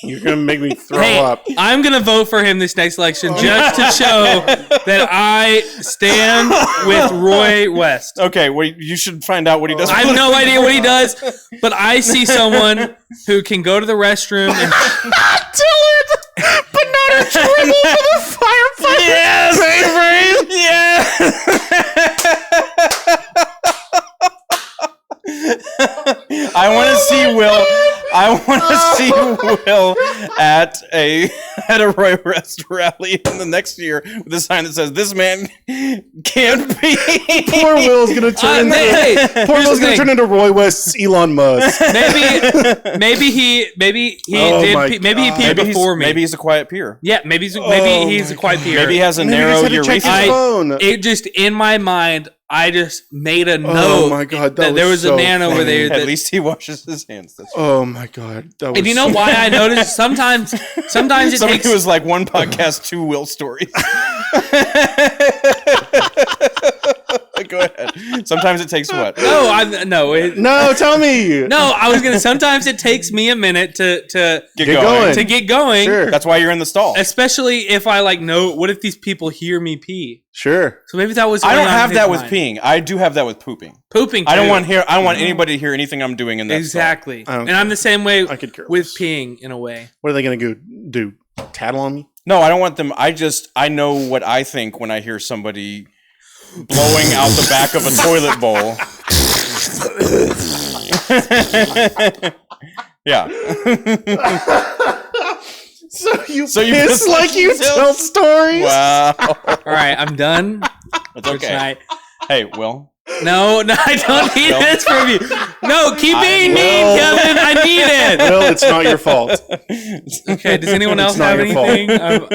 You're gonna make me throw up. I'm gonna vote for him this next election just to show that I stand with Roy West. Okay, well, you should find out what he does. I have no idea what he does, but I see someone who can go to the restroom and Do it, but not a dribble for the firefighter. Yes, I want to see Will. I want to see Will at a Roy West rally in the next year with a sign that says, "This man can't be." Poor Will's gonna turn into Roy West's Elon Musk. Maybe he peed before me. Maybe he's a quiet peer. Yeah, maybe he's a quiet peer. Maybe he has a narrow urethra. It just in my mind, I just made a note. Oh my god, that there was so a man over there. At least he washes his hands. Oh my god, that was and you know why I noticed? Sometimes it Somebody takes. was like one podcast, two Will stories. Go ahead. Sometimes it takes what? No, tell me. No, I was gonna. Sometimes it takes me a minute to get going. To get going. Sure. That's why you're in the stall. Especially if I know. What if these people hear me pee? Sure. So maybe that was. I don't have that with mind. peeing. I do have that with pooping. Pooping. I don't want anybody to hear anything I'm doing in that. Exactly. stall. And I'm the same way care with less. peeing in a way. What are they gonna do? Tattle on me? No, I don't want them. I know what I think when I hear somebody blowing out the back of a toilet bowl. Yeah. So you piss like you tell stories? Wow. All right, I'm done. That's okay. Tonight. Hey, Will. No, I don't need this from you. No, keep being mean, Kevin. I need it. Well, it's not your fault. Okay, does anyone else have anything? Oh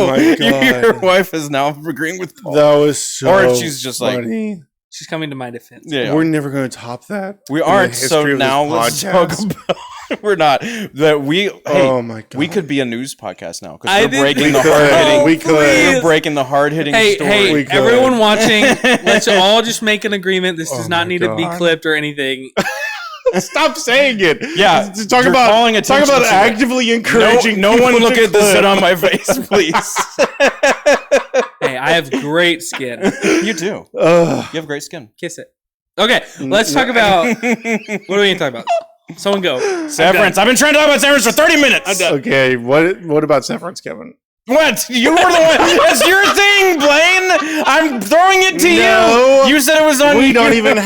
my god. Your wife is now agreeing with Paul. That was so Or she's just funny. She's coming to my defense. Yeah. We're never going to top that. We aren't. So now let's talk about. We're not. Oh my god. We could be a news podcast now because we're breaking the hard hitting. We could. We're breaking the hard hitting story. Hey, everyone watching, let's all just make an agreement. This does not need to be clipped or anything. Stop saying it. Yeah, talk about actively encouraging. No one look at the sit on my face, please. Hey, I have great skin. You do. You have great skin. Kiss it. Okay, let's talk about. What are we going to talk about? Someone go. Severance. I've been trying to talk about Severance for 30 minutes. Okay, what about Severance, Kevin? What? You were the one. That's your thing, Blaine. I'm throwing it to you. You said it was on. We don't even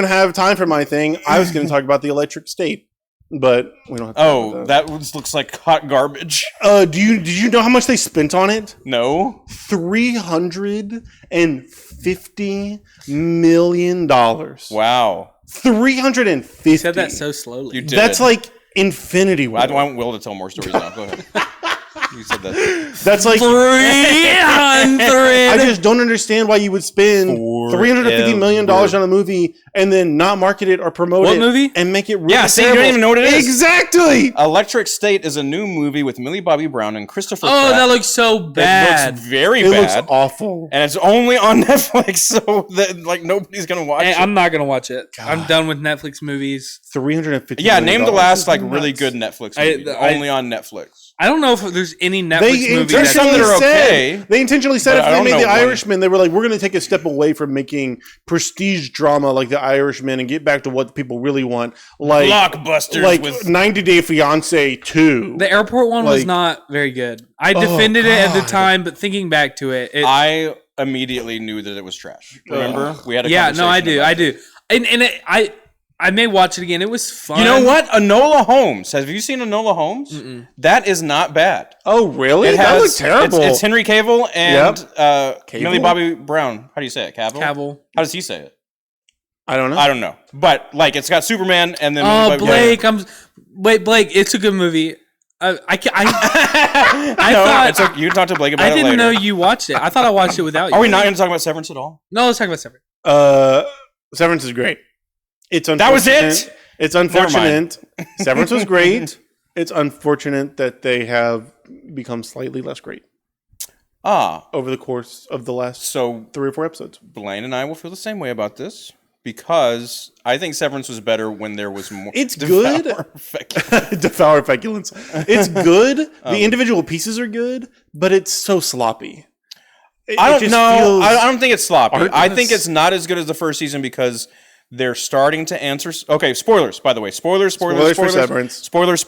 have time for my thing. I was going to talk about the electric state, but we don't have time that looks like hot garbage. Did you know how much they spent on it? No. $350 million. Wow. 350. You said that so slowly. You did. That's like Infinity War. I want Will to tell more stories now. Go ahead. You said that. That's like 300. I just don't understand why you would spend $350 million on a movie and then not market it or promote it. What movie? And make it really you don't even know what it is. Exactly. Electric State is a new movie with Millie Bobby Brown and Christopher Pratt. That looks so bad. It looks very bad. It looks awful. And it's only on Netflix, so that nobody's going to watch it. I'm not going to watch it. God. I'm done with Netflix movies. $350 million. Name the last nuts. really good Netflix movie. Only on Netflix. I don't know if there's any Netflix movie. There's some that are okay. They intentionally said if they made The Irishman, they were like, we're going to take a step away from making prestige drama like The Irishman and get back to what people really want. Like blockbusters. Like 90 Day Fiancé 2. The airport one was not very good. I defended it at the time, but thinking back to it. I immediately knew that it was trash. Remember? We had a conversation. I do. And I may watch it again. It was fun. You know what? Enola Holmes. Have you seen Enola Holmes? Mm-mm. That is not bad. Oh, really? That looks terrible. It's Henry Cavill and Millie Bobby Brown. How do you say it? Cavill? How does he say it? I don't know. But it's got Superman and then Blake. Blake. It's a good movie. I thought you can talk to Blake about it later. I didn't know you watched it. I thought I watched it without you. Are we not going to talk about Severance at all? No, let's talk about Severance. Severance is great. It's that was it. It's unfortunate. Severance was great. It's unfortunate that they have become slightly less great. Over the course of the last 3 or 4 episodes. Blaine and I will feel the same way about this because I think Severance was better when there was more. It's good. Devour feculence. It's good. The individual pieces are good, but it's so sloppy. I don't know. I don't think it's sloppy. I think it's not as good as the first season because they're starting to answer. Okay, spoilers. By the way, spoilers for Severance. Spoilers.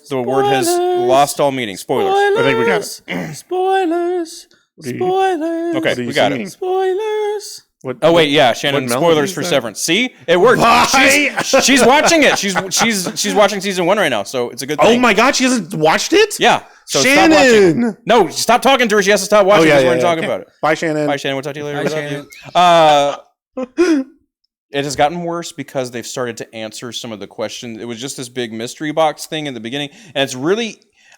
The word has lost all meaning. Spoilers. I think we got it. Spoilers. Okay, we got it. Spoilers. Oh wait, yeah, Shannon. Spoilers for Severance. See, it worked. She's watching it. She's watching season 1 right now, so it's a good thing. Oh my God, she hasn't watched it? Yeah. So Shannon. Stop watching. No, stop talking to her. She has to stop watching. We're going to talk about it. Bye, Shannon. Bye, Shannon. We'll talk to you later. Bye, Shannon. It has gotten worse because they've started to answer some of the questions. It was just this big mystery box thing in the beginning, and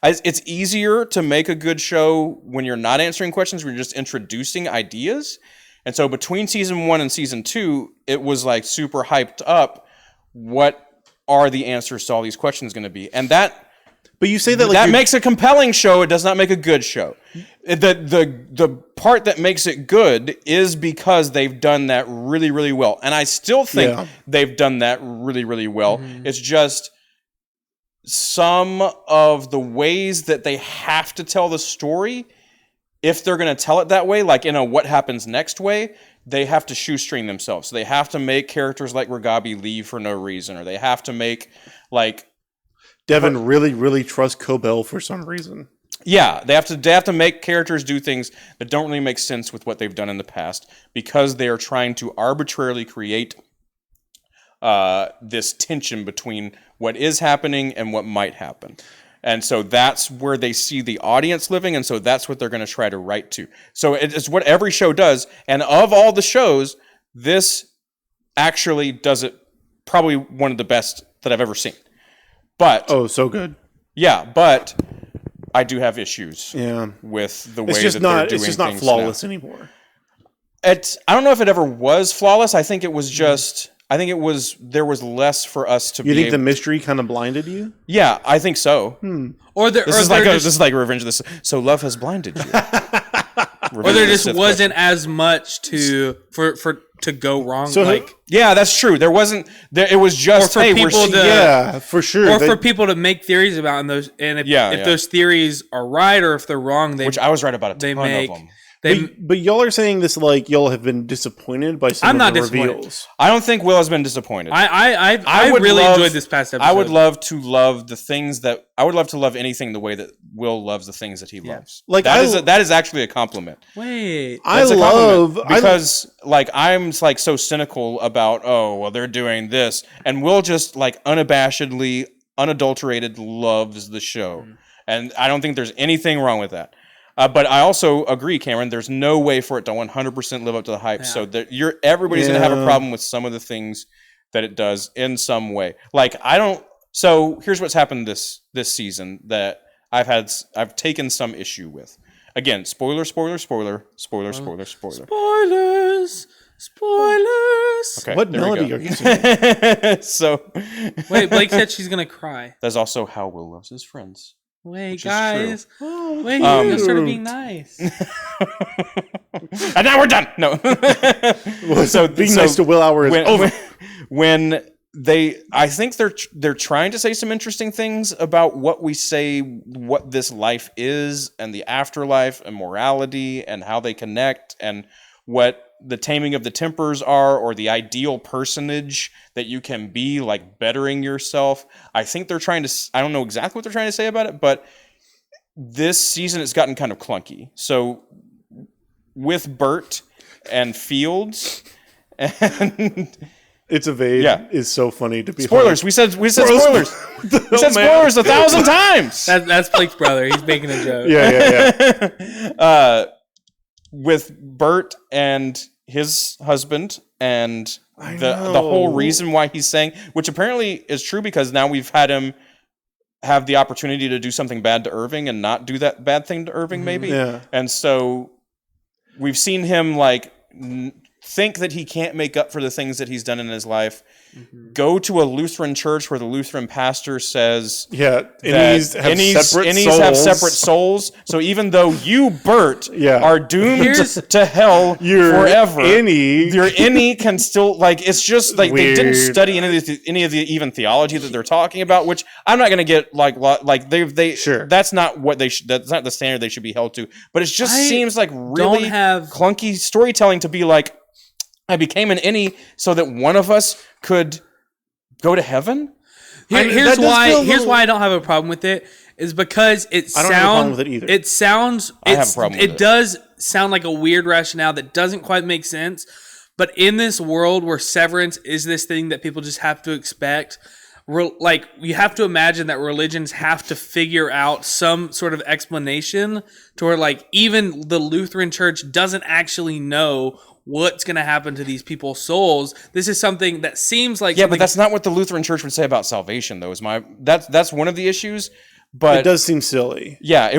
it's easier to make a good show when you're not answering questions, when you're just introducing ideas. And so between season 1 and season 2, it was like super hyped up. What are the answers to all these questions going to be? And but you say that that makes a compelling show. It does not make a good show. The part that makes it good is because they've done that really, really well. And I still think they've done that really, really well. Mm-hmm. It's just some of the ways that they have to tell the story, if they're going to tell it that way, like in a what happens next way, they have to shoestring themselves. So they have to make characters like Ragabi leave for no reason, or they have to make like Devin really, really trusts Cobell for some reason. Yeah, they have to make characters do things that don't really make sense with what they've done in the past because they are trying to arbitrarily create this tension between what is happening and what might happen. And so that's where they see the audience living, and so that's what they're going to try to write to. So it's what every show does, and of all the shows, this actually does it probably one of the best that I've ever seen. But so good. Yeah, but I do have issues. With the way that they're doing things. It's just not flawless anymore. I don't know if it ever was flawless. I think it was just. I think there was less for us to. You think the mystery kind of blinded you? Yeah, I think so. This is like Revenge of the. So love has blinded you. Or there just wasn't as much to go wrong. Yeah, that's true. There wasn't. It was just for sure. Or for people to make theories about those, and if those theories are right or if they're wrong, which I was right about a ton of them. But y'all are saying this like y'all have been disappointed by some of the reveals. I don't think Will has been disappointed. I really enjoyed this past episode. I would love to love the things that I would love to love anything the way that Will loves the things that he loves. Like that is actually a compliment. Wait, because I'm like so cynical about they're doing this, and Will just like unabashedly, unadulterated loves the show, and I don't think there's anything wrong with that. But I also agree, Cameron, there's no way for it to 100% live up to the hype. Yeah. So that everybody's going to have a problem with some of the things that it does in some way. So here's what's happened this season that I've taken some issue with. Again, spoiler. Spoilers. Okay, what melody are you singing? So wait, Blake said she's going to cry. That's also how Will loves his friends. Wait, guys. Wait, you started being nice. And now we're done. No. So being nice to Will Hour is over. I think they're trying to say some interesting things about what this life is and the afterlife and morality and how they connect and what the taming of the tempers are, or the ideal personage that you can be, like bettering yourself. I think they're trying to, I don't know exactly what they're trying to say about it, but this season it's gotten kind of clunky. So with Bert and Fields and It's Evade is so funny to be spoilers. We said spoilers. We said spoilers 1,000 times. That's Blake's brother. He's making a joke. Yeah. With Bert and his husband and the whole reason why he's saying, which apparently is true because now we've had him have the opportunity to do something bad to Irving and not do that bad thing to Irving maybe. Yeah. And so we've seen him like think that he can't make up for the things that he's done in his life, go to a Lutheran church where the Lutheran pastor says innies have separate souls. So even though you, Bert, are doomed to hell forever, your innie can still, like, it's just like they didn't study any of the even theology that they're talking about, which I'm not going to get like they that's not what that's not the standard they should be held to. But it just seems like really clunky storytelling to be like, I became an innie so that one of us could go to heaven. Here's why I don't have a problem with it is because I don't have a problem with it either. I have a problem with it. It does sound like a weird rationale that doesn't quite make sense. But in this world where severance is this thing that people just have to expect, like, you have to imagine that religions have to figure out some sort of explanation to where, like, even the Lutheran Church doesn't actually know what's going to happen to these people's souls. This is something that seems like but that's not what the Lutheran Church would say about salvation, though. That's one of the issues. But it does seem silly. Yeah, he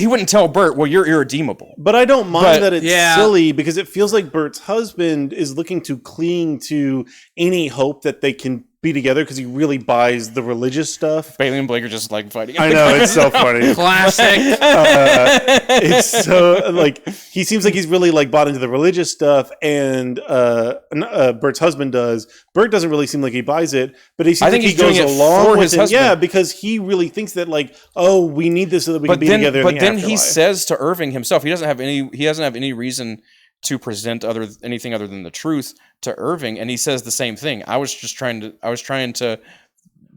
wouldn't tell Bert, well, you're irredeemable. But I don't mind that it's silly because it feels like Bert's husband is looking to cling to any hope that they can be together because he really buys the religious stuff. Bailey and Blake are just like fighting. I know, it's so funny. Classic. It's so like he seems like he's really like bought into the religious stuff, and Bert's husband does. Bert doesn't really seem like he buys it, but he seems like he goes along with him. Yeah, because he really thinks that like, oh, we need this so that we can be together. But then he says to Irving himself, he doesn't have any reason to present anything other than the truth to Irving, and he says the same thing. I was trying to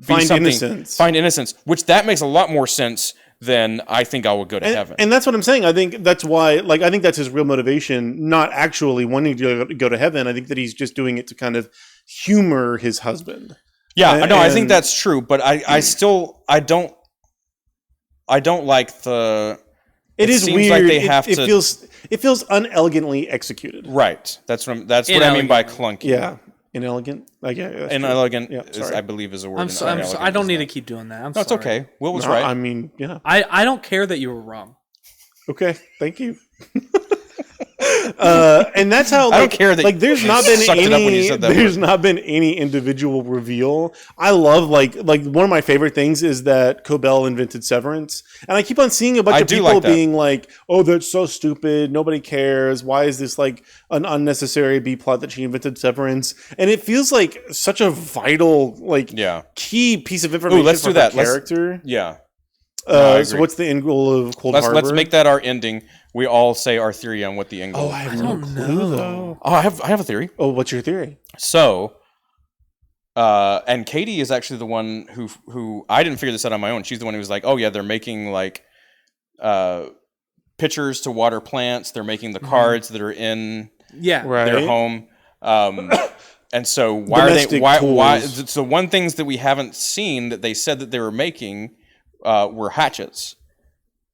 find innocence, which that makes a lot more sense than I think I will go to heaven. And that's what I'm saying. I think that's why, like, I think that's his real motivation, not actually wanting to go to heaven. I think that he's just doing it to kind of humor his husband. Yeah, no, I think that's true, but I don't like the. It is seems weird. Like they have it feels unelegantly executed. Right. That's what I mean by clunky. Yeah. Inelegant. Inelegant. I believe is a word. I don't need to keep doing that. That's okay. Will was right. I mean, yeah. I don't care that you were wrong. Okay. Thank you. And that's how, like, I don't care that, like, there's not been any individual reveal. I love like one of my favorite things is that Cobell invented Severance, and I keep on seeing a bunch of people being like, "Oh, that's so stupid. Nobody cares. Why is this like an unnecessary B plot that she invented Severance?" And it feels like such a vital, like, key piece of information. Let's for do that. Character. So what's the end goal of Cold Harbor? Let's make that our ending. We all say our theory on what the end goal is. I have no clue, though. Oh, I have a theory. Oh, what's your theory? So, and Katie is actually the one who I didn't figure this out on my own. She's the one who was like, oh yeah, they're making like pitchers to water plants. They're making the cards that are in their home. And so why? So one things that we haven't seen that they said that they were making were hatchets,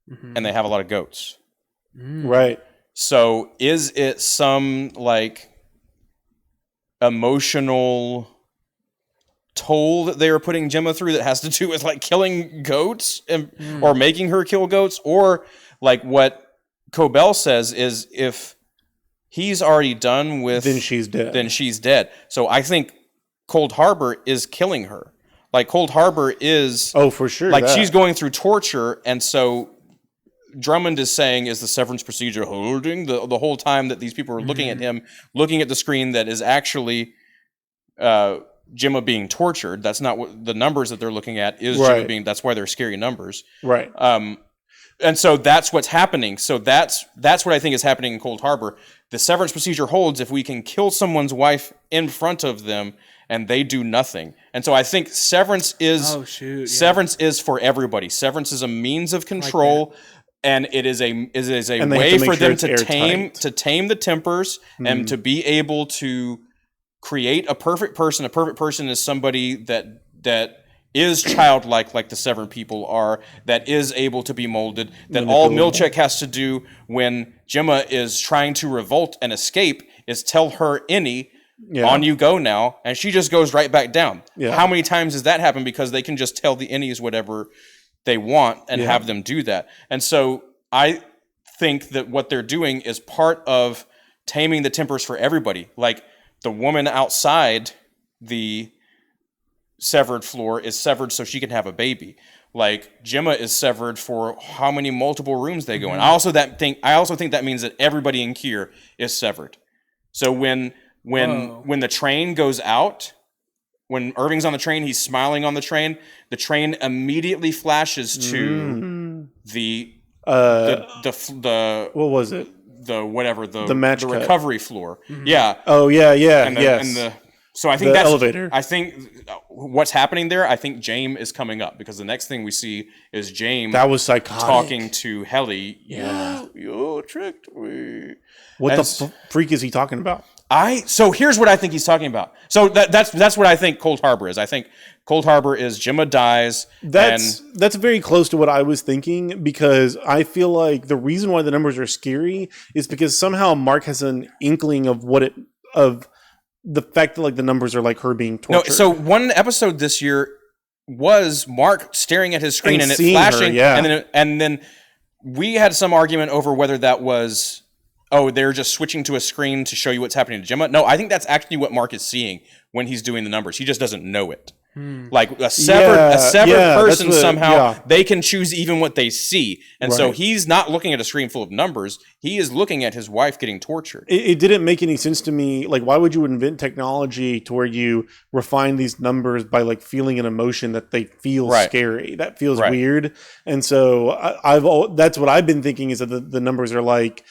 and they have a lot of goats. Right. So is it some like emotional toll that they are putting Gemma through that has to do with like killing goats or making her kill goats? Or like what Cobell says is if he's already done with... Then she's dead. So I think Cold Harbor is killing her. Like Cold Harbor is... Oh, for sure. Like she's going through torture, and so... Drummond is saying, is the severance procedure holding the whole time that these people are looking at him, looking at the screen that is actually Gemma being tortured. That's not what the numbers that they're looking at is. Gemma being. That's why they're scary numbers. Right. And so that's what's happening. So that's what I think is happening in Cold Harbor. The severance procedure holds if we can kill someone's wife in front of them and they do nothing. And so I think severance is severance is for everybody. Severance is a means of control. And it is a way for them to tame the tempers and to be able to create a perfect person. A perfect person is somebody that is childlike, like the Severn people are, that is able to be molded. That all Milchek has to do when Gemma is trying to revolt and escape is tell her innie, on you go now, and she just goes right back down. Yeah. How many times has that happened? Because they can just tell the innies whatever they want and have them do that. And so I think that what they're doing is part of taming the tempers for everybody. Like the woman outside the severed floor is severed so she can have a baby. Like Gemma is severed for how many multiple rooms they go in. I also think that means that everybody in Kier is severed. So when the train goes out, when Irving's on the train, he's smiling on the train immediately flashes to the what was it? The match the cut. recovery floor. Mm-hmm. Yeah. Oh yeah, And yes. So I think The that's elevator. I think what's happening there. I think James is coming up because the next thing we see is James That was psychotic. talking to Helly. Yeah. You tricked me. What And the freak is he talking about? So here's what I think he's talking about. So that's what I think Cold Harbor is. I think Cold Harbor is Gemma dies. That's very close to what I was thinking, because I feel like the reason why the numbers are scary is because somehow Mark has an inkling of the fact that like the numbers are like her being tortured. No, so one episode this year was Mark staring at his screen and it seeing flashing, her, yeah. and then we had some argument over whether that was they're just switching to a screen to show you what's happening to Gemma. No, I think that's actually what Mark is seeing when he's doing the numbers. He just doesn't know it. Like a severed person somehow they can choose even what they see, and so he's not looking at a screen full of numbers. He is looking at his wife getting tortured. It didn't make any sense to me. Like, why would you invent technology to where you refine these numbers by like feeling an emotion that they feel scary? That feels weird. And so that's what I've been thinking, is that the numbers are like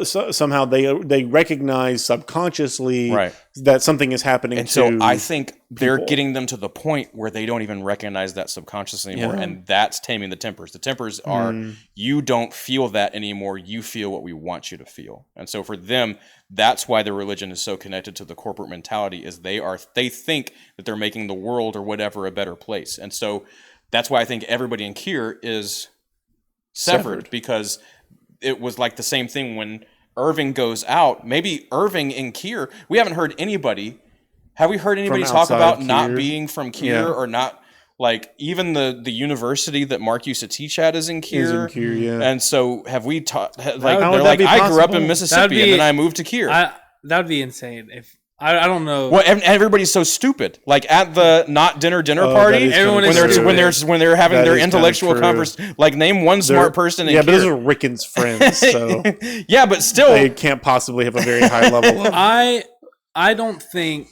somehow they recognize subconsciously that something is happening. And so I think they're getting them to the point where they don't even recognize that subconsciously anymore, and that's taming the tempers. The tempers are you don't feel that anymore. You feel what we want you to feel. And so for them, that's why their religion is so connected to the corporate mentality, is they think that they're making the world or whatever a better place. And so that's why I think everybody in Kier is severed. Because it was like the same thing when Irving goes out. Maybe Irving in Kier, we haven't heard anybody. Have we heard anybody talk about not being from Kier or not? Like even the university that Mark used to teach at is in Kier. And so have we taught? Like they're like, I grew up in Mississippi and then I moved to Kier. That would be insane if. I don't know. Well, everybody's so stupid. Like at the not dinner party, everyone when they're having their intellectual conversation. Like name one smart person. But those are Rickon's friends. So yeah, but still, they can't possibly have a very high level. I don't think.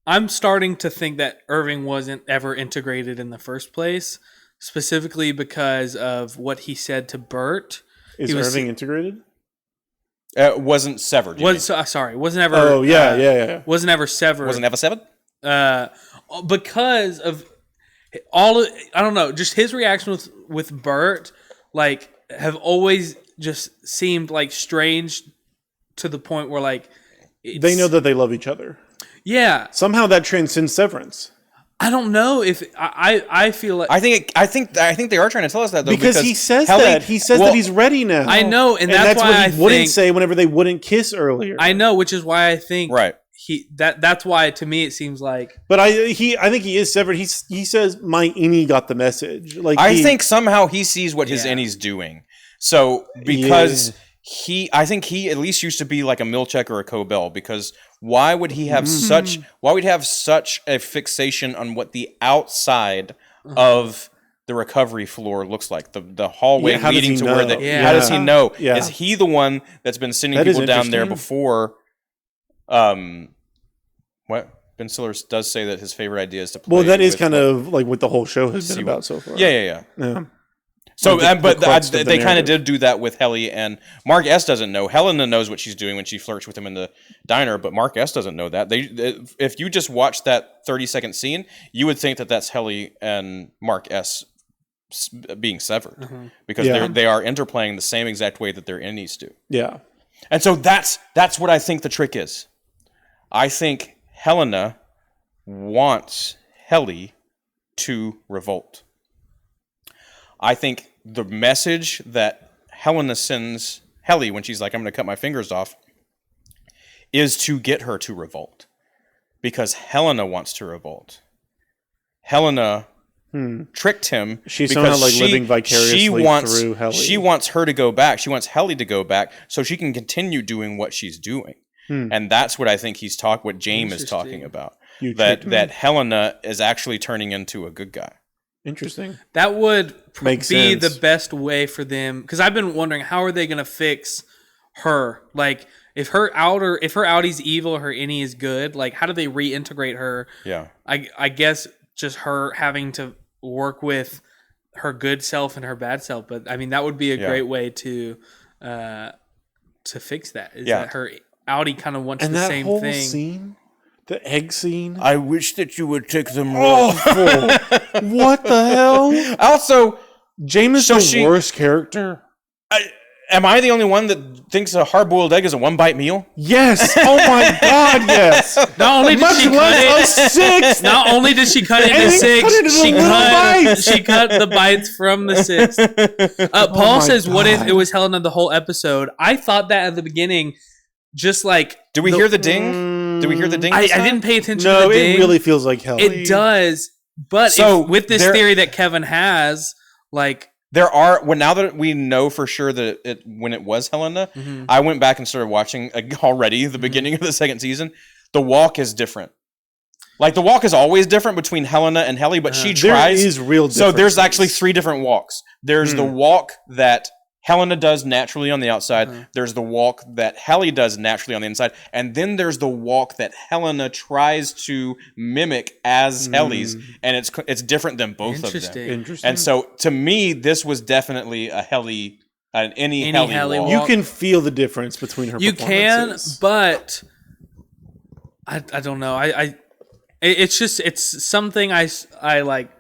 I'm starting to think that Irving wasn't ever integrated in the first place, specifically because of what he said to Bert. Is Irving integrated? Wasn't severed. Sorry, wasn't ever. Oh yeah. Wasn't ever severed. Wasn't ever severed. Because of I don't know, just his reaction with Bert, like, have always just seemed like strange to the point where like they know that they love each other. Yeah. Somehow that transcends Severance. I don't know if I feel like I think they are trying to tell us that though, because he says that he's ready now. I know, and that's why what he wouldn't say whenever they wouldn't kiss earlier. I know, which is why I think that's why to me it seems like. But I think he is severed. He says my innie got the message. Like I think somehow he sees what his innie's doing. So because I think he at least used to be like a Milchek or a Cobell, because why would he have such a fixation on what the outside of the recovery floor looks like, the hallway leading to where how does he know? Yeah. Is he the one that's been sending people down there before? What Ben Stiller does say that his favorite idea is to play. Well, that is kind of like what the whole show has been about so far. Yeah. So, but they kind of did do that with Helly, and Mark S. doesn't know. Helena knows what she's doing when she flirts with him in the diner, but Mark S. doesn't know that. If you just watch that 30-second scene, you would think that that's Helly and Mark S. being severed, because they are interplaying the same exact way that their innies do. Yeah. And so that's what I think the trick is. I think Helena wants Helly to revolt. I think the message that Helena sends Helly when she's like, I'm going to cut my fingers off, is to get her to revolt. Because Helena wants to revolt. Helena tricked him. She's somehow like living vicariously through Helly. She wants her to go back. She wants Helly to go back so she can continue doing what she's doing. And that's what I think what James is talking about. That Helena is actually turning into a good guy. Interesting. That would Make be sense. the best way for them, because I've been wondering how are they going to fix her? Like if her outtie's evil, her innie is good. Like how do they reintegrate her? Yeah. I guess just her having to work with her good self and her bad self. But I mean that would be a great way to fix that. Is that her outie kind of wants the same whole thing. Scene, the egg scene. I wish that you would take them Awful. What the hell? Also, James is the worst character. Am I the only one that thinks a hard-boiled egg is a one-bite meal? Yes. Oh my God. Yes. Not only did she cut it, six. not only did she cut it into six, she cut the bites from the six. Paul says, "What if it was Helena the whole episode?" I thought that at the beginning, just like. Did we hear the ding? Did we hear the ding? I didn't pay attention. No, to the ding. it really feels like hell. It does, but with this theory that Kevin has, like. There are now that we know for sure that when it was Helena, I went back and started watching already the beginning of the second season. The walk is different. Like the walk is always different between Helena and Helly, but she tries. There is real differences. So there's actually 3 different walks. There's the walk that Helena does naturally on the outside. There's the walk that Helly does naturally on the inside. And then there's the walk that Helena tries to mimic as Helly's. And it's different than both of them. Interesting. And so to me, this was definitely a Helly, any Helly walk. You can feel the difference between her performances. You can, but I don't know. It's something I like.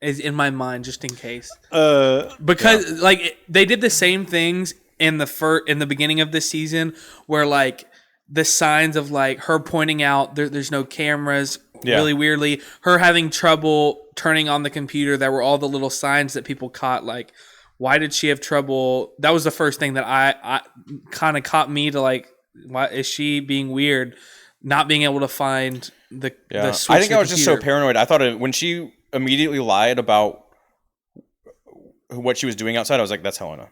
Is in my mind just in case. Because like they did the same things in the beginning of this season where like the signs of like her pointing out there's no cameras really weirdly, her having trouble turning on the computer, there were all the little signs that people caught, like why did she have trouble? That was the first thing that I kind of caught me to like, why is she being weird, not being able to find the switch. I think I was just so paranoid. I thought when she immediately lied about what she was doing outside, I was like, that's Helena.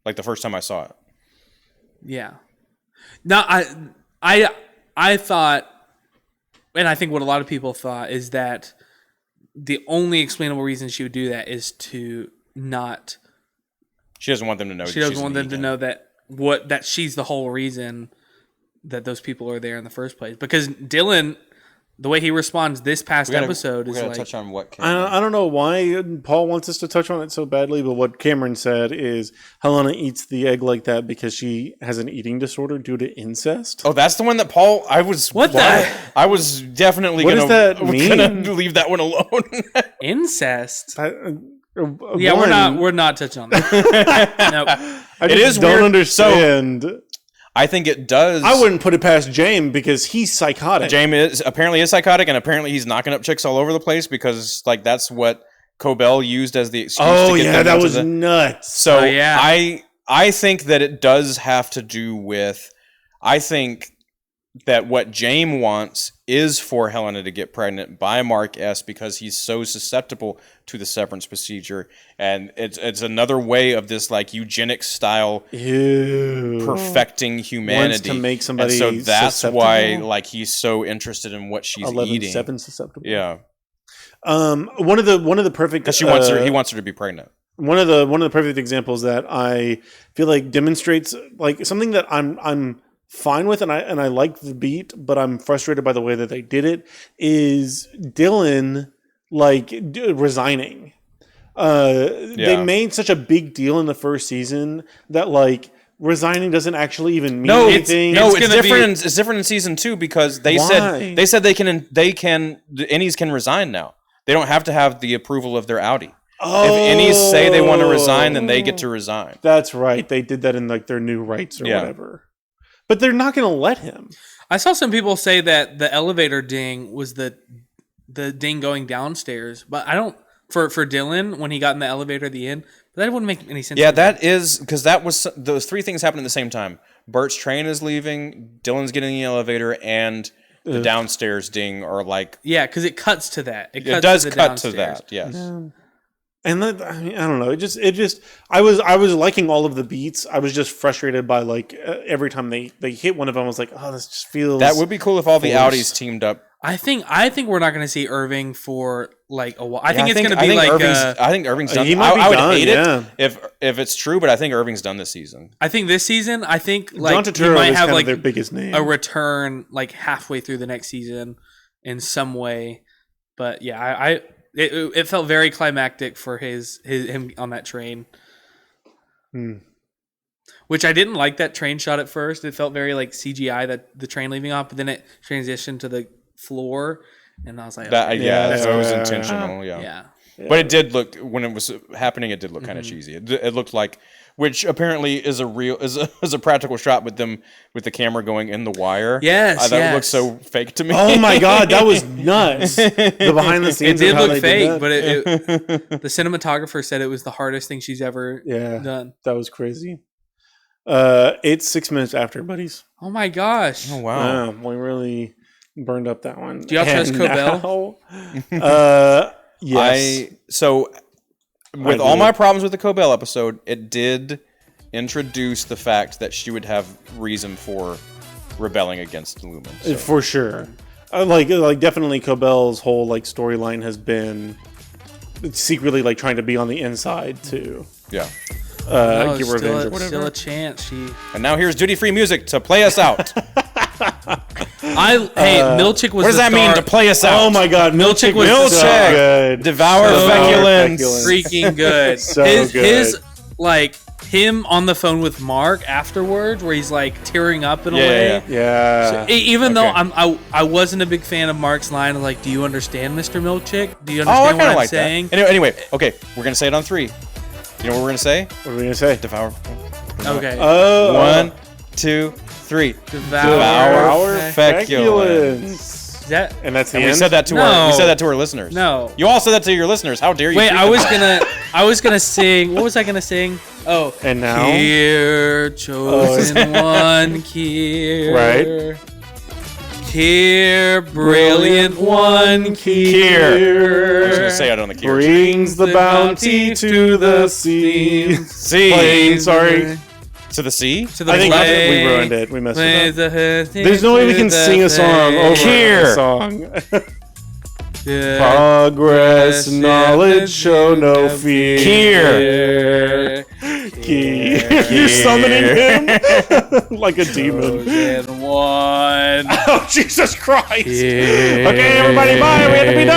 Like the first time I saw it. Yeah. No, I thought, and I think what a lot of people thought is that the only explainable reason she would do that is to not. She doesn't want them to know. She doesn't want them to know that she's the whole reason that those people are there in the first place. Because Dylan, the way he responds this past episode is like... touch on what I don't know why Paul wants us to touch on it so badly, but what Cameron said is Helena eats the egg like that because she has an eating disorder due to incest. Oh, that's the one that Paul... I was definitely going to leave that one alone. Incest? Yeah, we're not touching on that. Nope. I just don't understand... So, I think it does. I wouldn't put it past James because he's psychotic. James apparently is psychotic, and apparently he's knocking up chicks all over the place because, like, that's what Cobell used as the excuse. Oh, to get that was nuts. So I think that it does have to do with. I think that what James wants is for Helena to get pregnant by Mark S. because he's so susceptible to the severance procedure, and it's another way of this like eugenics style perfecting humanity. Wants to make somebody and so that's susceptible? why like he's so interested in what she's eating. 11-7 susceptible. Yeah. One of the perfect because he wants her to be pregnant. One of the perfect examples that I feel like demonstrates like something that I'm fine with and I like the beat, but I'm frustrated by the way that they did it, is Dylan like resigning. They made such a big deal in the first season that like resigning doesn't actually even mean anything. It's different. It's different in season 2 because they said the innies can resign now. They don't have to have the approval of their outie. If innies say they want to resign, then they get to resign. That's right. They did that in like their new rights or whatever. But they're not going to let him. I saw some people say that the elevator ding was the ding going downstairs, but I don't. For Dylan when he got in the elevator at the end, that wouldn't make any sense. Yeah, that is because that was those 3 things happened at the same time. Bert's train is leaving, Dylan's getting in the elevator, and the downstairs ding, or like because it cuts to that. It does cut to that. Yes. And then, I mean, I don't know. It just. I was liking all of the beats. I was just frustrated by like every time they hit one of them. I was like, oh, this just feels. That would be cool if all the Audis teamed up. I think we're not going to see Irving for like a while. I think it's going to be like. I think Irving's done. He might be I would done, hate yeah. it if it's true, but I think Irving's done this season. I think this season. I think like John he Turturro might is have kind like of their biggest name. a return like halfway through the next season in some way. But yeah, it felt very climactic for him on that train. Which I didn't like that train shot at first. It felt very like CGI, that the train leaving off, but then it transitioned to the floor, and I was like, that, okay. so it was intentional. Yeah. But it did look, when it was happening, it did look kind of cheesy. It looked like, which apparently is a practical shot with them with the camera going in the wire. Yes, that looked so fake to me. Oh my god, that was nuts! The behind the scenes. It did look fake, but the cinematographer said it was the hardest thing she's ever done. That was crazy. It's 6 minutes after, buddies. Oh my gosh! Oh wow, we really burned up that one. Do y'all trust Cobell? Yes. With all my problems with the Cobell episode, it did introduce the fact that she would have reason for rebelling against Lumen. So. For sure. Like definitely Cobell's whole like storyline has been secretly like trying to be on the inside to get revenge or whatever. Still a chance. And now here's duty-free music to play us out. Milchick was. What does that mean to play us out? Oh my god, Milchick was so good. Devour feculence. Freaking good. Good. His like him on the phone with Mark afterwards, where he's like tearing up in a way. Yeah. So, even though I wasn't a big fan of Mark's line of like, "Do you understand, Mr. Milchick? Do you understand what I'm saying?" That. Anyway, okay, we're gonna say it on 3. You know what we're gonna say? What are we gonna say? Devour. Okay. 1, 2, 3. Devour feculence. And that's the and end? we said that to our listeners. No. You all said that to your listeners. How dare you? Wait, I was gonna sing. What was I gonna sing? Oh, and now Kier, chosen one, Kier. Right. Kier, brilliant one, Kier. I was gonna say it on the Kier. Brings the bounty to the sea. Plane, sorry. To the sea? To the I think plane. we ruined it. We messed it up. There's no way we can sing a song over a song. Progress, knowledge, show no fear. Kier. You're summoning him like a demon. One. Oh, Jesus Christ. Kier. Okay, everybody, bye. We have to be done.